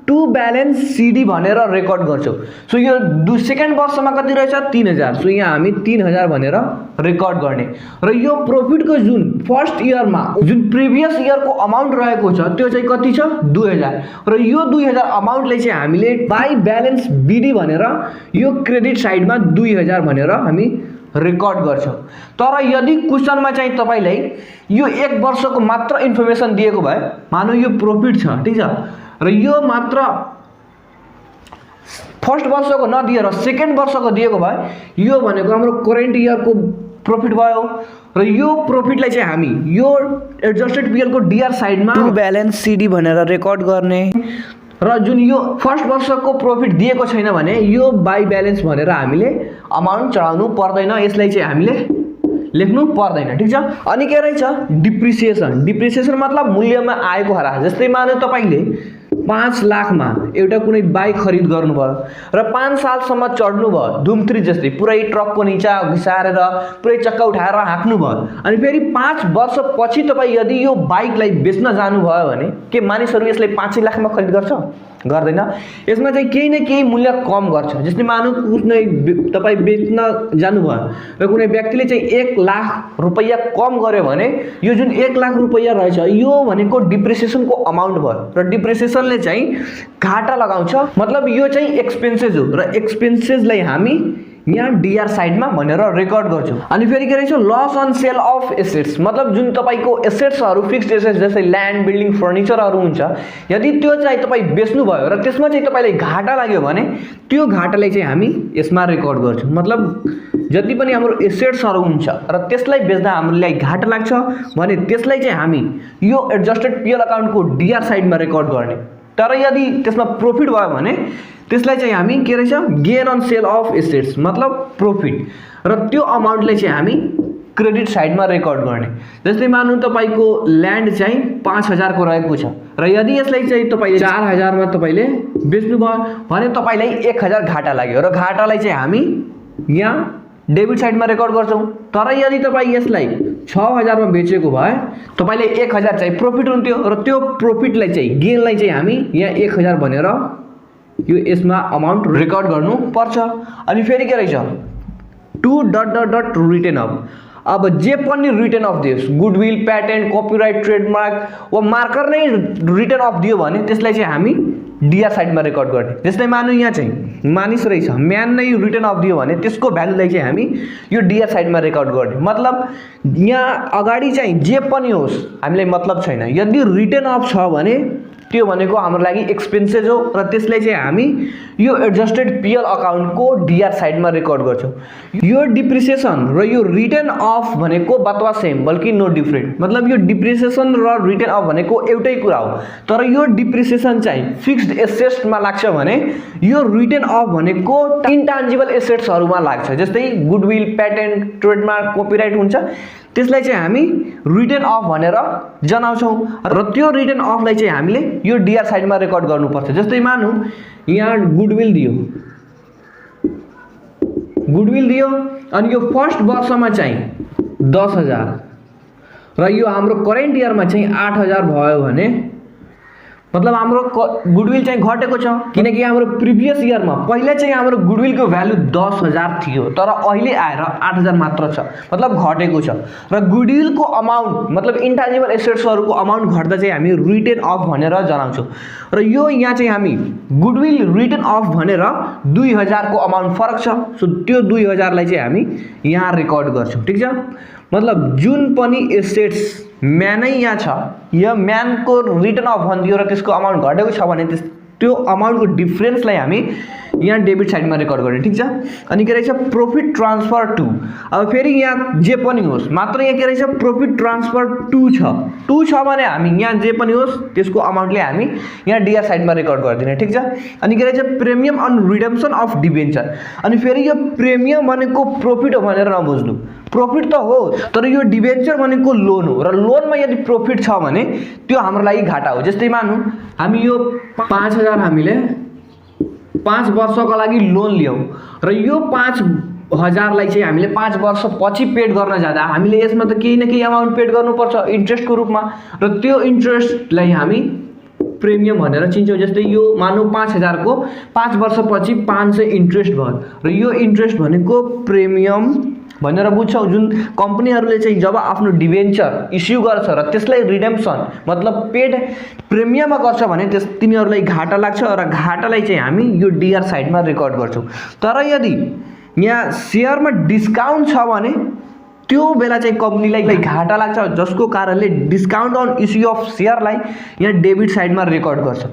टु ब्यालेन्स सिडी भनेर रेकर्ड गर्छौं। सो यो सेकेन्ड वर्षमा कति रहेछ 3000। सो यहाँ हामी 3000 भनेर रेकर्ड गर्ने र यो प्रॉफिटको जुन फर्स्ट इयरमा जुन प्रिभियस इयरको अमाउन्ट रहेको छ त्यो चाहिँ कति छ 2000 र यो 2000 अमाउन्टलाई चाहिँ हामीले बाइ ब्यालेन्स बीडी भनेर यो क्रेडिट साइडमा 2000 भनेर हामी रेकर्ड गर्छौं। तर यदि क्वेशनमा चाहिँ तपाईलाई यो 1 वर्षको मात्र इन्फर्मेसन दिएको भए, मानौ यो प्रॉफिट छ, ठीक छ, र यो मात्र फर्स्ट वर्षको नदिएर सेकेन्ड वर्षको दिएको भए यो भनेको हाम्रो करेन्ट इयरको प्रॉफिट भयो र यो प्रॉफिटलाई चाहिँ हामी यो एडजस्टेड पिएल को डिआर साइडमा टु ब्यालेन्स सिडी भनेर रेकर्ड गर्ने र जुन यो फर्स्ट वर्षको प्रॉफिट दिएको छैन भने यो बाइ ब्यालेन्स भनेर हामीले अमाउन्ट चढाउनु पर्दैन, यसलाई चाहिँ हामीले लेख्नु पर्दैन। ठीक छ। अनि के रहेछ डिप्रिसिएसन मतलब मूल्यमा आएको हरा। जस्तै मानौ तपाईले 5 लाखमा एउटा कुनै बाइक खरिद गर्नुभयो र 5 सालसम्म चढ्नु भयो, धुमथ्री जस्तै पुरै ट्रकको नीचा घिसारेर पुरै चक्का उठाएर हाँक्नु भयो, अनि फेरि 5 वर्षपछि तपाई यदि यो बाइकलाई बेच्न जानुभयो भने के मानिसहरू यसलाई 5 लाखमा खरिद गर्छ? गर्दैन। यसमा चाहिँ केही न केही मूल्य कम गर्छ। जस्तै मानौ कुनै तपाई बेच्न जानुभयो र कुनै व्यक्तिले चाहिँ 1 लाख रुपैयाँ कम गर्यो भने यो जुन 1 लाख रुपैयाँ रहेछ यो भनेको डिप्रिसिएसनको अमाउन्ट भयो र डिप्रिसिएसनले चाहिँ घाटा लगाउँछ। मतलब यो चाहिँ एक्सपेन्सेस हो र एक्सपेन्सेसलाई हामी यहाँ डिआर साइडमा भनेर रेकर्ड गर्छौं। अनि फेरि के रहेछ loss on sale of assets. मतलब जुन तपाईको एसेट्सहरु फिक्स्ड एसेट्स जस्तै ल्यान्ड बिल्डिङ फर्निचरहरु हुन्छ, यदि त्यो चाहिँ तपाई बेच्नु भयो र त्यसमा चाहिँ तपाईलाई घाटा लाग्यो भने त्यो घाटालाई चाहिँ हामी यसमा रेकर्ड गर्छौं। मतलब जति पनि हाम्रो एसेट्सहरु हुन्छ र त्यसलाई बेच्दा हामीलाई घाटा लाग्छ भने त्यसलाई चाहिँ हामी यो एडजस्टेड पिएल अकाउन्टको डिआर साइडमा रेकर्ड गर्ने। तर यदि त्यसमा प्रॉफिट भयो भने त्यसलाई चाहिँ हामी के रहेछ gain on sale of assets मतलब प्रॉफिट र त्यो अमाउन्टलाई चाहिँ हामी क्रेडिट साइडमा रेकर्ड गर्ने। जस्तै मानौँ तपाईको ल्यान्ड चाहिँ 5000 को रहेको छ र यदि यसलाई चाहिँ तपाईले 4000 मा तपाईले बेच्नु भयो भने तपाईलाई 1000 घाटा लाग्यो र घाटालाई चाहिँ हामी यहाँ डेबिट साइडमा रेकर्ड गर्छौं। तर यदि तपाई यसलाई 6000 मा बेचेको भए तपाईले 1000 चाहिँ प्रॉफिट हुन्थ्यो र त्यो प्रॉफिटलाई चाहिँ गेनलाई चाहिँ हामी यहाँ 1000 भनेर यो यसमा अमाउन्ट रेकर्ड गर्नु पर्छ। अनि फेरि के रहेछ टु डट रिटर्न अफ। अब जे पनि रिटर्न अफ दियोस् गुडविल प्याटेन्ट कपिराइट ट्रेडमार्क वा मार्कर नै रिटर्न अफ दियो भने त्यसलाई चाहिँ हामी डीआर साइडमा रेकर्ड गर्ने। जस्तै मानौँ यहाँ चाहिँ मानिस रहेछ म्यान नै रिटर्न अफ दियो भने त्यसको भ्यालुलाई चाहिँ हामी यो डीआर साइडमा रेकर्ड गर्ने। मतलब यहाँ अगाडि चाहिँ जे पनि होस् हामीलाई मतलब छैन, यदि रिटर्न अफ छ भने त्यो भनेको हाम्रो लागि एक्सपेन्सेस हो र त्यसलाई चाहिँ हामी यो एडजस्टेड पीएल अकाउन्टको डीआर साइडमा रेकर्ड गर्छौं। यो डिप्रिसिएसन र यो रिटर्न अफ भनेको बतवा सेम बल्कि नो डिफरेंट। मतलब यो डिप्रिसिएसन र रिटर्न अफ भनेको एउटै कुरा हो, तर यो डिप्रिसिएसन चाहिँ फिक्स्ड एसेट्समा लाग्छ भने यो रिटर्न अफ भनेको इन्टान्जिबल एसेट्सहरुमा लाग्छ। जस्तै गुडविल प्याटेन्ट ट्रेडमार्क कपिराइट हुन्छ त्यसलाई चाहिँ हामी रिटर्न अफ भनेर जनाउँछौं र त्यो रिटर्न अफलाई चाहिँ हामीले यो डीआर साइडमा रेकर्ड गर्नुपर्छ। जस्तै मानौँ यहाँ गुडविल दियो अनि यो फर्स्ट वर्षमा चाहिँ 10000 र यो हाम्रो करेन्ट इयरमा चाहिँ 8000 भयो भने मतलब हाम्रो गुडविल चाहिँ घटेको छ किनकि हाम्रो प्रिभियस इयरमा पहिले चाहिँ हाम्रो गुडविलको भ्यालु 10000 थियो तर अहिले आएर 8000 मात्र छ, मतलब घटेको छ। र गुडविलको अमाउन्ट मतलब इन्टान्जिबल एसेट्सहरुको अमाउन्ट घट्दा चाहिँ हामी रिटर्न अफ भनेर जनाउँछौं र यो यहाँ चाहिँ हामी गुडविल रिटर्न अफ भनेर 2000 को अमाउन्ट फरक छ। सो त्यो 2000 लाई चाहिँ हामी यहाँ रेकर्ड गर्छौं। ठीक छ, मतलब जुन पनि एसेट्स म्यानै यहाँ छ यो म्यानको रिटर्न अफ भनिदियो र त्यसको अमाउन्ट घटेको छ भने त्यो अमाउन्टको डिफरेन्सलाई हामी यहाँ डेबिट साइडमा रेकर्ड गर्ने। ठीक छ, अनि के रहेछ प्रॉफिट ट्रान्सफर टु। अब फेरि यहाँ जे पनि होस् मात्र यहाँ के रहेछ प्रॉफिट ट्रान्सफर टु छ भने हामी यहाँ जे पनि होस् त्यसको अमाउन्टले हामी यहाँ डीआर साइडमा रेकर्ड गर्दिने। ठीक छ, अनि के रहेछ premium on redemption of debenture. अनि फेरि यो प्रिमियम भनेको प्रॉफिट हो भनेर नबुझ्नु, प्रॉफिट त हो तर यो डिबेन्चर भनेको लोन हो र लोनमा यदि प्रॉफिट छ भने त्यो हाम्रो लागि घाटा हो। जस्तै मानौँ हामी यो 5000 हामीले 5 वर्षको लागि लोन लियौ र यो 5000 लाई चाहिँ हामीले 5 वर्ष पछि पेड गर्न जाँदा हामीले यसमा त केही न केही अमाउन्ट पेड गर्नुपर्छ इन्ट्रेस्टको रूपमा र त्यो इन्ट्रेस्टलाई हामी प्रिमियम भनेर चिन्छौं। जस्तै यो मानौ 5000 को 5 वर्षपछि 500 इन्ट्रेस्ट भयो र यो इन्ट्रेस्ट भनेको प्रिमियम भनेर बुझ्छौं। जुन कम्पनीहरुले चाहिँ जब आफ्नो डिबेन्चर इस्यु गर्छ र त्यसलाई रिडेम्पसन मतलब पेड प्रिमियममा गर्छ भने तिनीहरुलाई घाटा लाग्छ र घाटालाई चाहिँ हामी यो डीआर साइडमा रेकर्ड गर्छौं। तर यदि यहाँ शेयरमा डिस्काउन्ट छ भने त्यो बेला चाहिँ कम्पनीलाई घाटा लाग्छ जसको कारणले डिस्काउन्ट अन इस्यु अफ शेयरलाई यहाँ डेबिट साइडमा रेकर्ड गर्छ।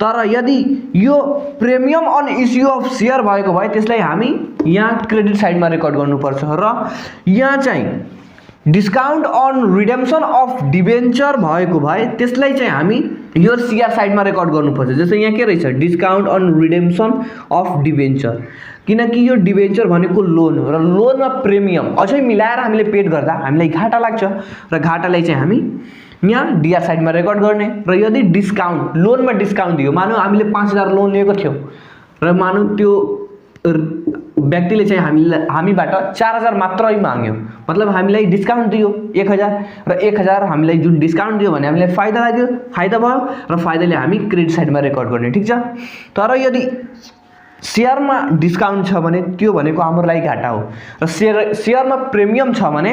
तर यदि यो premium on issue of share भएको भए त्यसलाई हामी यहाँ क्रेडिट साइडमा रेकर्ड गर्नुपर्छ र यहाँ चाहिँ discount on redemption of debenture भएको भए त्यसलाई चाहिँ हामी यो सीआर साइडमा रेकर्ड गर्नुपर्छ। जस्तै यहाँ के रहेछ discount on redemption of debenture, किनकि यो डिबेन्चर भनेको लोन हो र लोनमा प्रिमियम अझै मिलाएर हामीले पेड गर्दा हामीलाई घाटा लाग्छ र घाटालाई चाहिँ हामी यहाँ डीआर साइडमा रेकर्ड गर्ने। र यदि डिस्काउन्ट लोनमा डिस्काउन्ट दियो मानौ हामीले 5000 लोन लिएको थियौ र मानौ त्यो व्यक्तिले चाहिँ हामीबाट 4000 मात्रै माग्यो, मतलब हामीलाई डिस्काउन्ट दियो 1000 र 1000 हामीलाई जुन डिस्काउन्ट दियो भने हामीलाई फाइदा लाग्यो, फाइदा भयो र फाइदाले हामी क्रेडिट साइडमा रेकर्ड गर्ने। ठीक छ, तर यदि शेयरमा डिस्काउन्ट छ भने त्यो भनेको हाम्रो लागि घाटा हो र शेयरमा प्रिमियम छ भने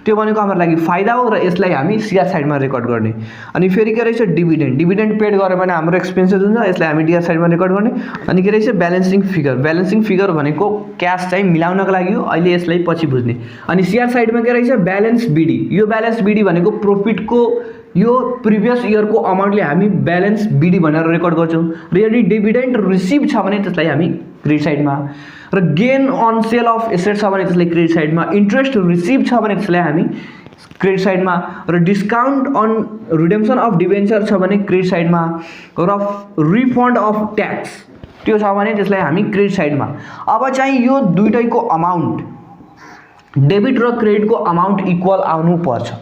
त्यो भनेको हाम्रो लागि फाइदा हो र यसलाई हामी सीआर साइडमा रेकर्ड गर्ने। अनि फेरि के रहेछ डिभिडेन्ड पेड गर्यो भने हाम्रो एक्सपेन्सेस हुन्छ, यसलाई हामी डीआर साइडमा रेकर्ड गर्ने। अनि के रहेछ ब्यालेन्सिङ फिगर भनेको क्याश चाहिँ मिलाउनको लागि हो, अहिले यसलाई पछि बुझ्ने। अनि सीआर साइडमा के रहेछ ब्यालेन्स बीडी। यो ब्यालेन्स बीडी भनेको प्रॉफिटको यो प्रिभियस इयरको अमाउन्टले हामी ब्यालेन्स बीडी भनेर रेकर्ड गर्छौं र यदि डिभिडेन्ड रिसिभ छ भने त्यसलाई हामी क्रेडिट साइडमा र gain on sale of asset छ भने त्यसलाई क्रेडिट साइडमा, इन्ट्रेस्ट रिसिभ छ भने त्यसलाई हामी क्रेडिट साइडमा र discount on redemption of debenture छ भने क्रेडिट साइडमा र रिफन्ड अफ ट्याक्स त्यो छ भने त्यसलाई हामी क्रेडिट साइडमा। अब चाहिँ यो दुईटैको अमाउन्ट डेबिट र क्रेडिटको अमाउन्ट इक्वल आउनु पर्छ।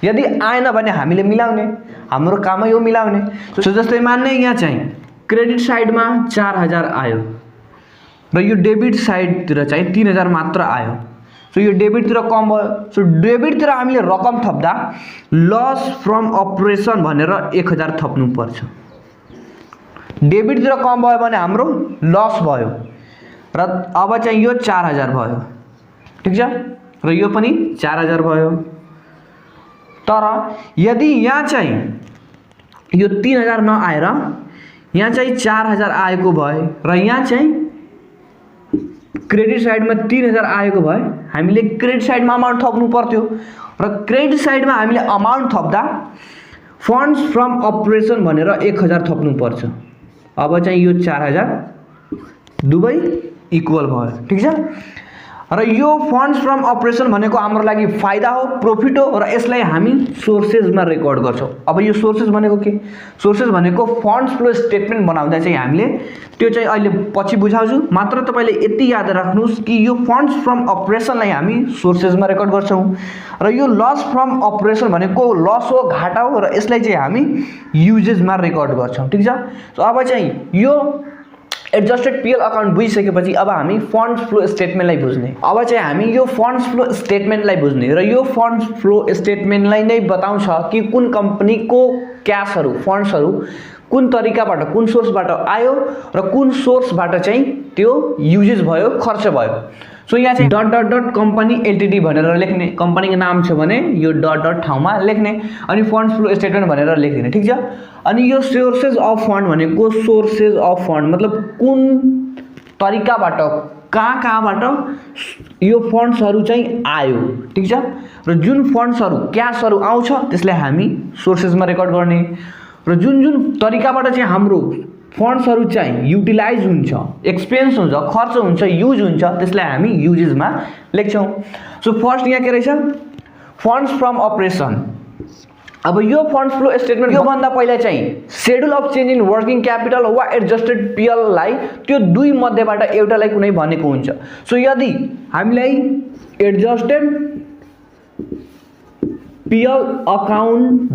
यदि आएन भने हामीले मिलाउने, हाम्रो काम यो मिलाउने। सो जस्तै मान्ने यहाँ चाहिँ क्रेडिट साइडमा 4000 आयो र यो डेबिट साइडतिर चाहिँ 3000 मात्र आयो। सो यो डेबिटतिर कम भयो। सो डेबिटतिर हामीले रकम थप्दा लस फ्रम अपरेसन भनेर 1000 थप्नु पर्छ। डेबिटतिर कम भयो भने हाम्रो लस भयो र अब चाहिँ यो 4000 भयो, ठीक छ, र यो पनि 4000 भयो। तर यदि यहाँ चाहिँ यो 3000 नआएर यहाँ चाहिँ 4000 आएको भए र यहाँ चाहिँ क्रेडिट साइडमा 3000 आएको भए हामीले क्रेडिट साइडमा अमाउन्ट थप्नु पर्थ्यो र क्रेडिट साइडमा हामीले अमाउन्ट थप्दा फन्ड्स फ्रम अपरेसन भनेर 1000 थप्नु पर्छ। अब चाहिँ यो 4000 दुवै इक्वल भयो, ठीक छ। र यो फन्ड्स फ्रम अपरेसन भनेको हाम्रो लागि फाइदा हो, प्रोफिट हो र यसलाई हामी सोर्सेसमा रेकर्ड गर्छौँ। अब यो सोर्सेस भनेको के? सोर्सेस भनेको फन्ड्स फ्लो स्टेटमेन्ट बनाउँदा चाहिँ हामीले त्यो चाहिँ अहिले पछि बुझाउँछु। मात्र तपाईले यति याद राख्नुस् कि यो फन्ड्स फ्रम अपरेसनलाई हामी सोर्सेसमा रेकर्ड गर्छौँ र यो लस फ्रम अपरेसन भनेको लस हो, घाटा हो र यसलाई चाहिँ हामी युजेसमा रेकर्ड गर्छौँ, ठीक छ। सो अब चाहिँ यो एडजस्टेड पीएल अकाउन्ट बुझिसकेपछि अब हामी फन्ड्स फ्लो स्टेटमेन्टलाई बुझ्ने। अब चाहिँ हामी यो फन्ड्स फ्लो स्टेटमेन्टलाई बुझ्ने र यो फन्ड्स फ्लो स्टेटमेन्टलाई नै बताउँछ कि कुन कम्पनीको क्याशहरू, फन्ड्सहरू कुन तरिकाबाट, कुन सोर्सबाट आयो र कुन सोर्सबाट चाहिँ त्यो युजेस भयो, खर्च भयो। सो यहाँ चाहिँ dot dot dot company Ltd भनेर लेख्ने, कम्पनीको नाम छ भने यो डट डट ठाउँमा लेख्ने, अनि फन्ड्स फ्लो स्टेटमेन्ट भनेर लेखिदिने, ठीक छ। अनि यो सोर्सेस अफ फन्ड भनेको सोर्सेस अफ फन्ड मतलब कुन तरिकाबाट, कहाँबाट यो फन्ड्सहरू चाहिँ आयो, ठीक छ। र जुन फन्ड्सहरू, क्यासहरू आउँछ त्यसलाई हामी सोर्सेसमा रेकर्ड गर्ने र जुन जुन तरिकाबाट चाहिँ हाम्रो फन्ड्सहरू चाहिँ युटिलाइज हुन्छ, एक्सपेन्स हुन्छ, खर्च हुन्छ, युज हुन्छ त्यसलाई हामी युजेसमा लेख्छौँ। सो फर्स्ट यहाँ के रहेछ? Funds from operation. अब यो फन्ड्स फ्लो स्टेटमेन्ट यो भन्दा पहिला चाहिँ schedule of change in working capital वा एडजस्टेड पीएललाई त्यो दुई मध्येबाट एउटालाई कुनै भनेको हुन्छ। सो यदि हामीलाई एडजस्टेड पीएल अकाउन्ट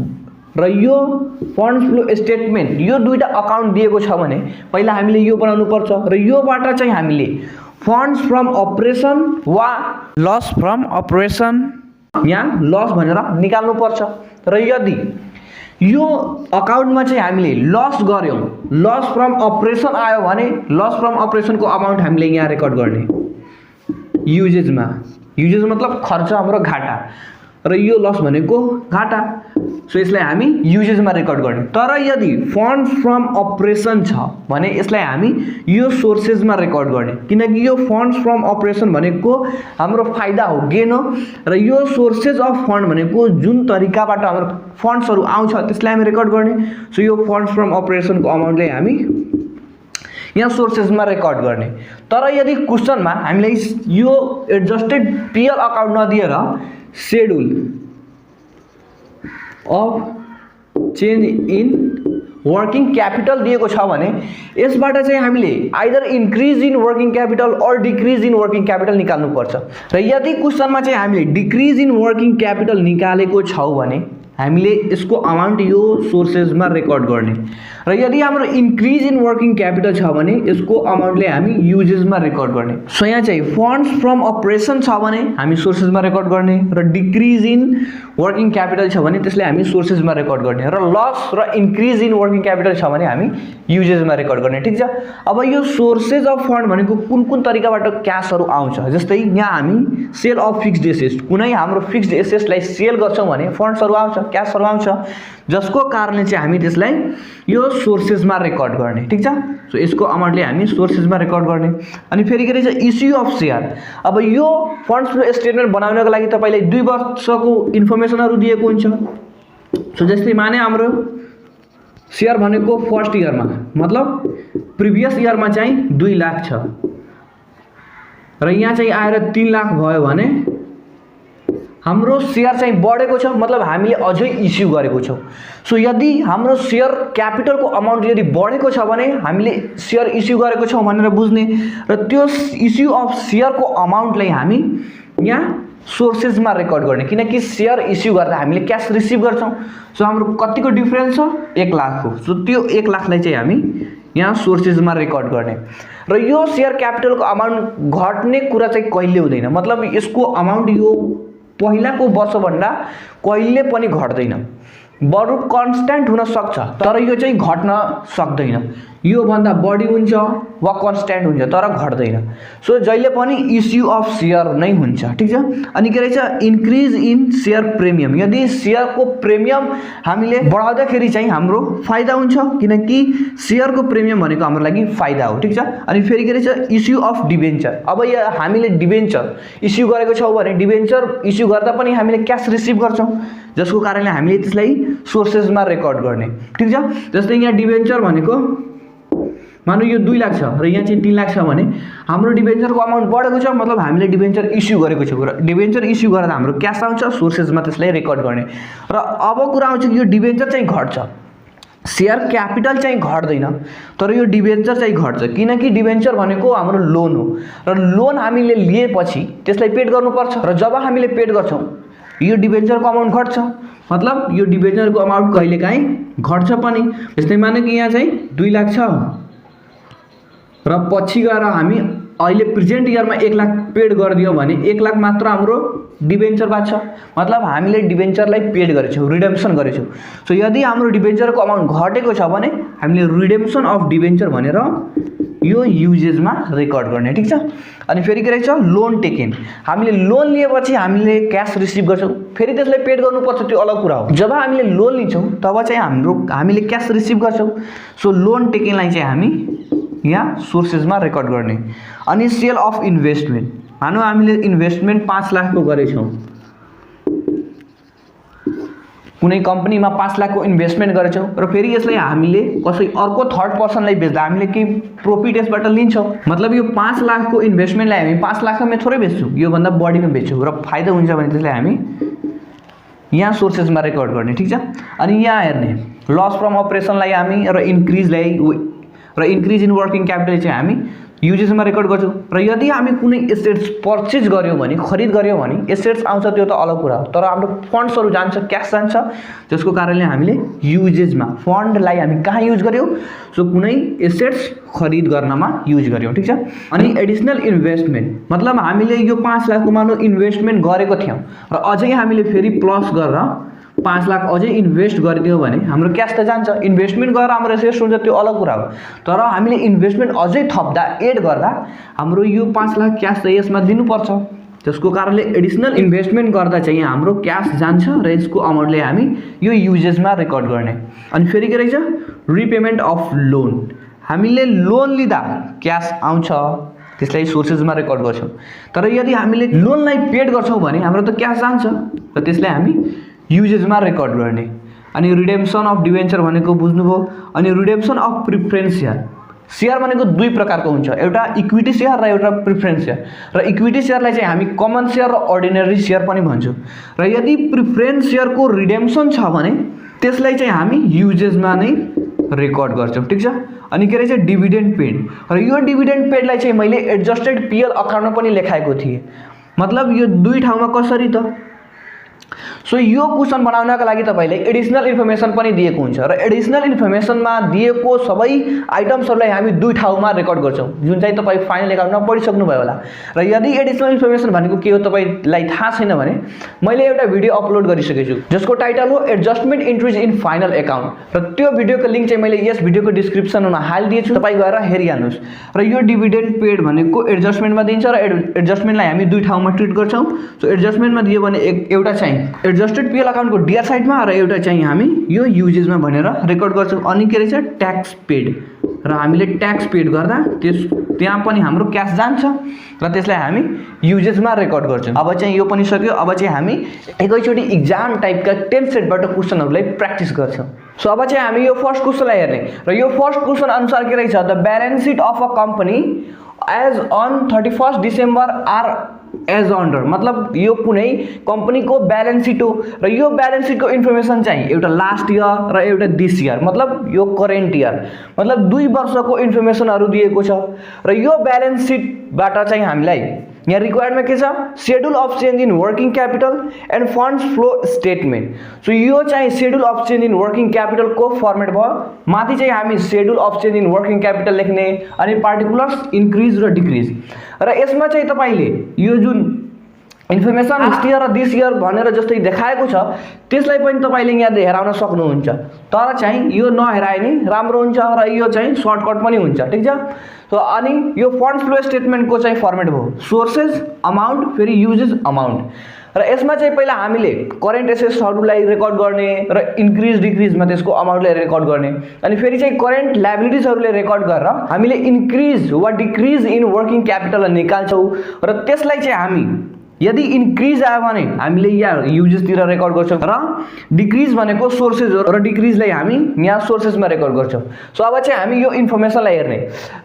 र यो फन्ड्स फ्लो स्टेटमेन्ट यो दुईटा अकाउन्ट दिएको छ भने पहिला हामीले यो बनाउनु पर्छ र योबाट चाहिँ हामीले फन्ड्स फ्रम अपरेसन वा लस फ्रम अपरेसन यहाँ लस भनेर निकाल्नु पर्छ। र यदि यो अकाउन्टमा चाहिँ हामीले लस गर्यौं, लस फ्रम अपरेसन आयो भने लस फ्रम अपरेसनको अमाउन्ट हामीले यहाँ रेकर्ड गर्ने युजेसमा। युजेस मतलब खर्च, हाम्रो घाटा, र यो लस भनेको घाटा। सो यसलाई हामी युजेसमा रेकर्ड गर्ने। तर यदि फन्ड्स फ्रम अपरेसन छ भने यसलाई हामी यो सोर्सेसमा रेकर्ड गर्ने, किनकि यो फन्ड्स फ्रम अपरेसन भनेको हाम्रो फाइदा हो, गेन हो, र यो सोर्सेस अफ फन्ड भनेको जुन तरिकाबाट हाम्रो फन्ड्सहरू आउँछ त्यसलाई हामी रेकर्ड गर्ने। सो यो फन्ड्स फ्रम अपरेसनको अमाउन्टलाई हामी यहाँ सोर्सेसमा रेकर्ड गर्ने। तर यदि क्वेसनमा हामीलाई यो एडजस्टेड पीएल अकाउन्ट नदिएर schedule of change in working capital दिएको छ भने यसबाट चाहिँ हामीले either increase in working capital or decrease in working capital निकाल्नु पर्छ। र यदि क्वेसनमा चाहिँ हामीले डिक्रिज इन वर्किङ क्यापिटल निकालेको छौँ भने हामीले यसको अमाउन्ट यो सोर्सेसमा रेकर्ड गर्ने, र यदि हाम्रो इन्क्रिज इन वर्किङ क्यापिटल छ भने यसको अमाउन्टले हामी युजेसमा रेकर्ड गर्ने। सो यहाँ चाहिँ फन्ड्स फ्रम अपरेसन छ भने हामी सोर्सेसमा रेकर्ड गर्ने, र डिक्रिज इन वर्किङ क्यापिटल छ भने त्यसलाई हामी सोर्सेसमा रेकर्ड गर्ने, र लस र इन्क्रिज इन वर्किङ क्यापिटल छ भने हामी युजेसमा रेकर्ड गर्ने, ठीक छ। अब यो सोर्सेस अफ फन्ड भनेको कुन कुन तरिकाबाट क्यासहरू आउँछ, जस्तै यहाँ हामी सेल अफ फिक्स्ड एसेट्स, कुनै हाम्रो फिक्स्ड एसेट्सलाई सेल गर्छौँ भने फन्ड्सहरू आउँछ, क्यासहरू आउँछ, जसको कारणले चाहिँ हामी त्यसलाई यो सोर्सेसमा रेकर्ड गर्ने, ठीक छ। सो यसको अमाउन्टले हामी सोर्सेसमा रेकर्ड गर्ने। अनि फेरि के रहेछ? Issue of share. अब यो फन्ड्स फ्लो स्टेटमेन्ट बनाउनको लागि तपाईलाई 2 वर्षको इन्फर्मेसनहरू दिएको हुन्छ। सो जस्तै माने हाम्रो सेयर भनेको फर्स्ट इयरमा मतलब प्रिभियस इयरमा चाहिँ 2 लाख छ र यहाँ चाहिँ आएर 3 लाख भयो भने हाम्रो सेयर चाहिँ बढेको छ मतलब हामीले अझै इस्यु गरेको छौँ। सो यदि हाम्रो सेयर क्यापिटलको अमाउन्ट यदि बढेको छ भने हामीले सेयर इस्यु गरेको छौँ भनेर बुझ्ने र त्यो इस्यु अफ सेयरको अमाउन्टलाई हामी यहाँ सोर्सेसमा रेकर्ड गर्ने, किनकि सेयर इस्यु गर्दा हामीले क्यास रिसिभ गर्छौँ। सो हाम्रो कतिको डिफरेन्स छ 1 लाखको। सो त्यो 1 लाखलाई चाहिँ हामी यहाँ सोर्सेसमा रेकर्ड गर्ने र यो सेयर क्यापिटलको अमाउन्ट घट्ने कुरा चाहिँ कहिले हुँदैन, मतलब यसको अमाउन्ट यो पहिलाको वर्षभन्दा कहिले पनि घट्दैन, बरु कन्स्ट्यान्ट हुन सक्छ तर यो चाहिँ घट्न सक्दैन। यो भन्दा बढी हुन्छ वा कन्स्ट्यान्ट हुन्छ तर घट्दैन। सो जहिले पनि इस्यु अफ सेयर नै हुन्छ, ठीक छ। अनि के रहेछ इन्क्रिज इन सेयर प्रिमियम, यदि सेयरको प्रिमियम हामीले बढाउँदाखेरि चाहिँ हाम्रो फाइदा हुन्छ, किनकि सेयरको प्रिमियम भनेको हाम्रो लागि फाइदा हो, ठीक छ। अनि फेरि के रहेछ इस्यु अफ डिबेन्चर, अब यहाँ हामीले डिबेन्चर इस्यु गरेको छौँ भने डिबेन्चर इस्यु गर्दा पनि हामीले क्यास रिसिभ गर्छौँ, जसको कारणले हामीले त्यसलाई सोर्सेसमा रेकर्ड गर्ने, ठीक छ। जस्तै यहाँ डिबेन्चर भनेको मानौ यो 2 लाख छ र यहाँ चाहिँ 3 लाख छ भने हाम्रो डिबेन्चरको अमाउन्ट बढेको छ मतलब हामीले डिबेन्चर इस्यु गरेको छौँ र डिबेन्चर इस्यु गर्दा हाम्रो क्यास आउँछ, सोर्सेसमा त्यसलाई रेकर्ड गर्ने। र अब कुरा आउँछ कि यो डिबेन्चर चाहिँ घट्छ, सेयर क्यापिटल चाहिँ घट्दैन तर यो डिबेन्चर चाहिँ घट्छ, किनकि डिबेन्चर भनेको हाम्रो लोन हो र लोन हामीले लिएपछि त्यसलाई पेड गर्नुपर्छ र जब हामीले पेड गर्छौँ यो डिबेन्चरको अमाउन्ट घट्छ, मतलब यो डिबेन्चरको अमाउन्ट कहिलेकाहीँ घट्छ पनि। जस्तै मानौँ कि यहाँ चाहिँ 2 लाख छ र पछि गएर हामी अहिले प्रेजेन्ट इयरमा 1 लाख पेड गरिदियो भने 1 लाख मात्र हाम्रो डिबेन्चर बाँच्छ, मतलब हामीले डिबेन्चरलाई पेड गरेछौँ, रिडेम्सन गरेछौँ। सो यदि हाम्रो डिबेन्चरको अमाउन्ट घटेको छ भने हामीले रिडेम्सन अफ डिबेन्चर भनेर यो युजेजमा रेकर्ड गर्ने, ठीक छ। अनि फेरि के रहेछ लोन टेकन, हामीले लोन लिएपछि हामीले क्यास रिसिभ गर्छौँ, फेरि त्यसलाई पेड गर्नुपर्छ, त्यो अलग कुरा हो। जब हामीले लोन लिन्छौँ तब चाहिँ हामीले क्यास रिसिभ गर्छौँ। सो लोन टेकनलाई चाहिँ हामी यहाँ सोर्सेसमा रेकर्ड गर्ने। अनि सेल अफ इन्भेस्टमेन्ट, मानौ हामीले इन्भेस्टमेन्ट 5 लाखको गरेछौँ, कुनै कम्पनीमा 5 लाखको इन्भेस्टमेन्ट गरेछौँ र फेरि यसलाई हामीले कसै अर्को थर्ड पर्सनलाई बेच्दा हामीले के प्रॉफिट यसबाट लिन्छौँ, मतलब यो 5 लाखको इन्भेस्टमेन्टलाई हामी 5 लाखमा थोरै बेच्छौँ, योभन्दा बढीमा बेच्छौँ र फाइदा हुन्छ भने त्यसलाई हामी यहाँ सोर्सेसमा रेकर्ड गर्ने, ठीक छ। अनि यहाँ हेर्ने लस फ्रम अपरेसनलाई हामी र इन्क्रिज इन वर्किङ क्यापिटल चाहिँ हामी युजेसमा रेकर्ड गर्छौँ। र यदि हामी कुनै एसेट्स पर्चेज गर्यौँ भने खरिद गर्यौँ भने एसेट्स आउँछ त्यो त अलग कुरा हो, तर हाम्रो फन्ड्सहरू जान्छ, क्यास जान्छ, जसको कारणले हामीले युजेसमा फन्डलाई हामी कहाँ युज गर्यौँ, सो कुनै एसेट्स खरिद गर्नमा युज गर्यौँ, ठीक छ। अनि एडिसनल इन्भेस्टमेन्ट मतलब हामीले यो 5 लाखको मानौ इन्भेस्टमेन्ट गरेको थियौँ र अझै हामीले फेरि प्लस गरेर 5 लाख अझै इन्भेस्ट गरिदियो भने हाम्रो क्यास त जान्छ, इन्भेस्टमेन्ट गरेर हाम्रो एसेट्स हुन्छ त्यो अलग कुरा हो, तर हामीले इन्भेस्टमेन्ट अझै थप्दा एड गर्दा हाम्रो यो 5 लाख क्यास त यसमा दिनुपर्छ, जसको कारणले एडिसनल इन्भेस्टमेन्ट गर्दा चाहिँ हाम्रो क्यास जान्छ र यसको अमाउन्टले हामी यो युजेसमा रेकर्ड गर्ने। अनि फेरि के रहेछ रिपेमेन्ट अफ लोन, हामीले लोन लिँदा क्यास आउँछ त्यसलाई सोर्सेसमा रेकर्ड गर्छौँ, तर यदि हामीले लोनलाई पेड गर्छौँ भने हाम्रो त क्यास जान्छ र त्यसलाई हामी युजेसमा रेकर्ड गर्ने। अनि रिडेम्सन अफ डिबेन्चर भनेको बुझ्नुभयो। अनि रिडेम्सन अफ प्रिफरेन्स सेयर भनेको 2 प्रकारको हुन्छ, एउटा इक्विटी सेयर र एउटा प्रिफरेन्स सेयर। र इक्विटी सेयरलाई चाहिँ हामी कमन सेयर र अर्डिनरी सेयर पनि भन्छौँ। र यदि प्रिफरेन्स सेयरको रिडेम्सन छ भने त्यसलाई चाहिँ हामी युजेसमा नै रेकर्ड गर्छौँ, ठीक छ। अनि के रहेछ डिभिडेन्ड पेड, र यो डिभिडेन्ड पेडलाई चाहिँ मैले एडजस्टेड पिएल अकाउन्टमा पनि लेखाएको थिएँ, मतलब यो 2 ठाउँमा कसरी त। सो यो क्वेसन बनाउनका लागि तपाईले एडिसनल इन्फर्मेसन पनि दिएको हुन्छ र एडिसनल इन्फर्मेसनमा दिएको सबै आइटम्सहरूलाई हामी 2 ठाउँमा रेकर्ड गर्छौँ, जुन चाहिँ तपाई फाइनल एकाउन्टमा पढिसक्नु भयो होला। र यदि एडिसनल इन्फर्मेसन भनेको के हो तपाईलाई थाहा छैन भने मैले एउटा भिडियो अपलोड गरिसकेको छु जसको टाइटल हो एडजस्टमेन्ट इन्ट्रिज इन फाइनल एकाउन्ट, र त्यो भिडियोको लिंक चाहिँ मैले यस भिडियोको डिस्क्रिप्सनमा हालिदिएको छु, तपाई गएर हेरिहाल्नुस्। र यो डिभिडेन्ड पेड भनेको एडजस्टमेन्टमा दिन्छ र एडजस्टमेन्टलाई हामी 2 ठाउँमा ट्रिट गर्छौँ। सो एडजस्टमेन्टमा दियो भने एउटा चाहिँ एडजस्टेड पिएल अकाउन्टको डिआर साइडमा र एउटा चाहिँ हामी यो युजेसमा भनेर रेकर्ड गर्छौँ। अनि के रहेछ ट्याक्स पेड, र हामीले ट्याक्स पेड गर्दा त्यहाँ पनि हाम्रो क्यास जान्छ र त्यसलाई हामी युजेसमा रेकर्ड गर्छौँ। अब चाहिँ यो पनि सक्यो, अब चाहिँ हामी एकैचोटी एक्जाम टाइपका 10 सेटबाट क्वेसनहरूलाई प्र्याक्टिस गर्छौँ। सो अब चाहिँ हामी यो फर्स्ट क्वेसनलाई हेर्ने, र यो फर्स्ट क्वेसन अनुसार के रहेछ the balance sheet of a company as on 31 December are as under, मतलब यो कुनै कम्पनीको ब्यालेन्स सिट हो र यो ब्यालेन्स सिटको इन्फर्मेसन चाहिँ एउटा लास्ट इयर र एउटा दिस इयर, मतलब यो करेन्ट इयर, मतलब 2 वर्षको इन्फर्मेसनहरू दिएको छ र यो ब्यालेन्स सिटबाट चाहिँ हामीलाई यहाँ रिक्वायर्डमा के छ, schedule of change in working capital and funds flow statement. So यो चाहिँ schedule of change in working क्यापिटलको फर्मेट भयो। माथि चाहिँ हामी schedule of change in working capital लेख्ने, अनि पार्टिकुलर्स इन्क्रिज र डिक्रिज, र यसमा चाहिँ तपाईले यो जुन इन्फर्मेसन लास्ट इयर र दिस इयर भनेर जस्तै देखाएको छ त्यसलाई पनि तपाईले यहाँ हेराउन सक्नुहुन्छ, तर चाहिँ यो नहेराए नि राम्रो हुन्छ र यो चाहिँ सर्टकट पनि हुन्छ, ठीक छ। सो अनि यो फन्ड्स फ्लो स्टेटमेन्टको चाहिँ फर्मेट भयो, सोर्सेस अमाउन्ट फेरि युजेस अमाउन्ट, र यसमा चाहिँ पहिला हामीले करेन्ट एसेट्सहरूलाई रेकर्ड गर्ने र इन्क्रिज डिक्रिजमा त्यसको अमाउन्टलाई रेकर्ड गर्ने, अनि फेरि चाहिँ करेन्ट लायबिलिटिजहरूले रेकर्ड गरेर हामीले इन्क्रिज वा डिक्रिज इन वर्किङ क्यापिटल निकाल्छौँ, र त्यसलाई चाहिँ हामी यदि इन्क्रिज आयो भने हामीले यहाँ युजेसतिर रेकर्ड गर्छौँ र डिक्रिज भनेको सोर्सेस हो र डिक्रिजलाई हामी यहाँ सोर्सेसमा रेकर्ड गर्छौँ। सो अब चाहिँ हामी यो इन्फर्मेसनलाई हेर्ने।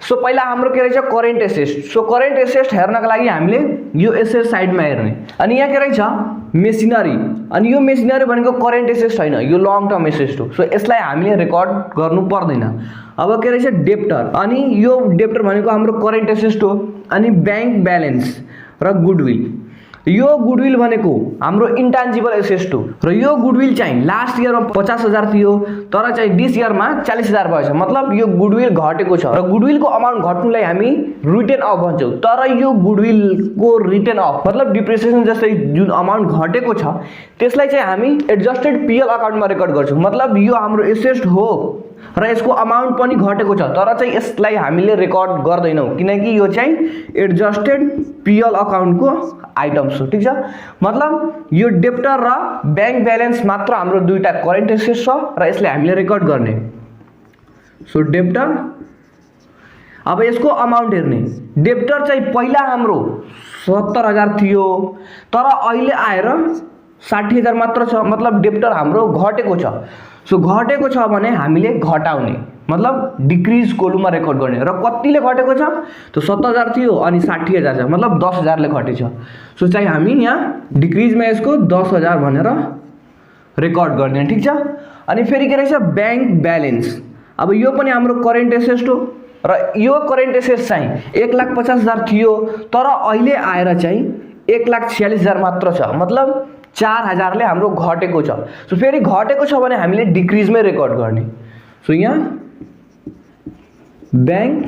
सो पहिला हाम्रो के रहेछ, current asset. So current asset हेर्नका लागि हामीले यो एसेट साइडमा हेर्ने, अनि यहाँ के रहेछ मेसिनरी, अनि यो मेसिनरी भनेको करेन्ट एसेट छैन, यो लङ टर्म एसेट हो। सो यसलाई हामीले रेकर्ड गर्नु पर्दैन। अब के रहेछ डेप्टर, अनि यो डेप्टर भनेको हाम्रो करेन्ट एसेट हो। अनि ब्याङ्क ब्यालेन्स र गुडविल, यो गुडविल भनेको हाम्रो इन्टान्जिबल एसेट हो र यो गुडविल चाहिँ लास्ट इयरमा 50,000 थियो तर चाहिँ दिस इयरमा 40,000 भएछ, मतलब यो गुडविल घटेको छ र गुडविलको अमाउन्ट घट्नुलाई हामी रिटेन अफ भन्छौँ। तर यो गुडविलको रिटेन अफ मतलब डिप्रिसिएसन जस्तै जुन अमाउन्ट घटेको छ त्यसलाई चाहिँ हामी एडजस्टेड पिएल अकाउन्टमा रेकर्ड गर्छौँ, मतलब यो हाम्रो एसेट हो र यसको अमाउन्ट पनि घटेको छ तर चाहिँ यसलाई हामीले रेकर्ड गर्दैनौँ किनकि यो चाहिँ एडजस्टेड पिएल अकाउन्टको आइटम्स हो, ठीक छ। मतलब यो डेप्टर र ब्याङ्क ब्यालेन्स मात्र हाम्रो दुईटा करेन्ट एसेट छ र यसलाई हामीले रेकर्ड गर्ने। सो डेप्टर, अब यसको अमाउन्ट हेर्ने, डेप्टर चाहिँ पहिला हाम्रो 70,000 थियो तर अहिले आएर 60,000 मात्र छ, मतलब डेप्टर हाम्रो घटेको छ। सो घटेको छ भने हामीले घटाउने, मतलब डिक्रिज कोलुममा रेकर्ड गर्ने, र कतिले घटेको छ त 70,000 थियो अनि 60,000 छ, मतलब 10,000 ले घटेछ। सो चाहिँ हामी यहाँ डिक्रिजमा यसको 10,000 भनेर रेकर्ड गर्ने, ठीक छ। अनि फेरि के रहेछ ब्याङ्क ब्यालेन्स, अब यो पनि हाम्रो करेन्ट एसेट हो र यो करेन्ट एसेट चाहिँ 1,50,000 थियो तर अहिले आएर चाहिँ 1,46,000 मात्र छ, मतलब 4,000 ले हाम्रो घटेको छ। सो फेरि घटेको छ भने हामीले डिक्रिजमै रेकर्ड गर्ने। सो यहाँ ब्याङ्क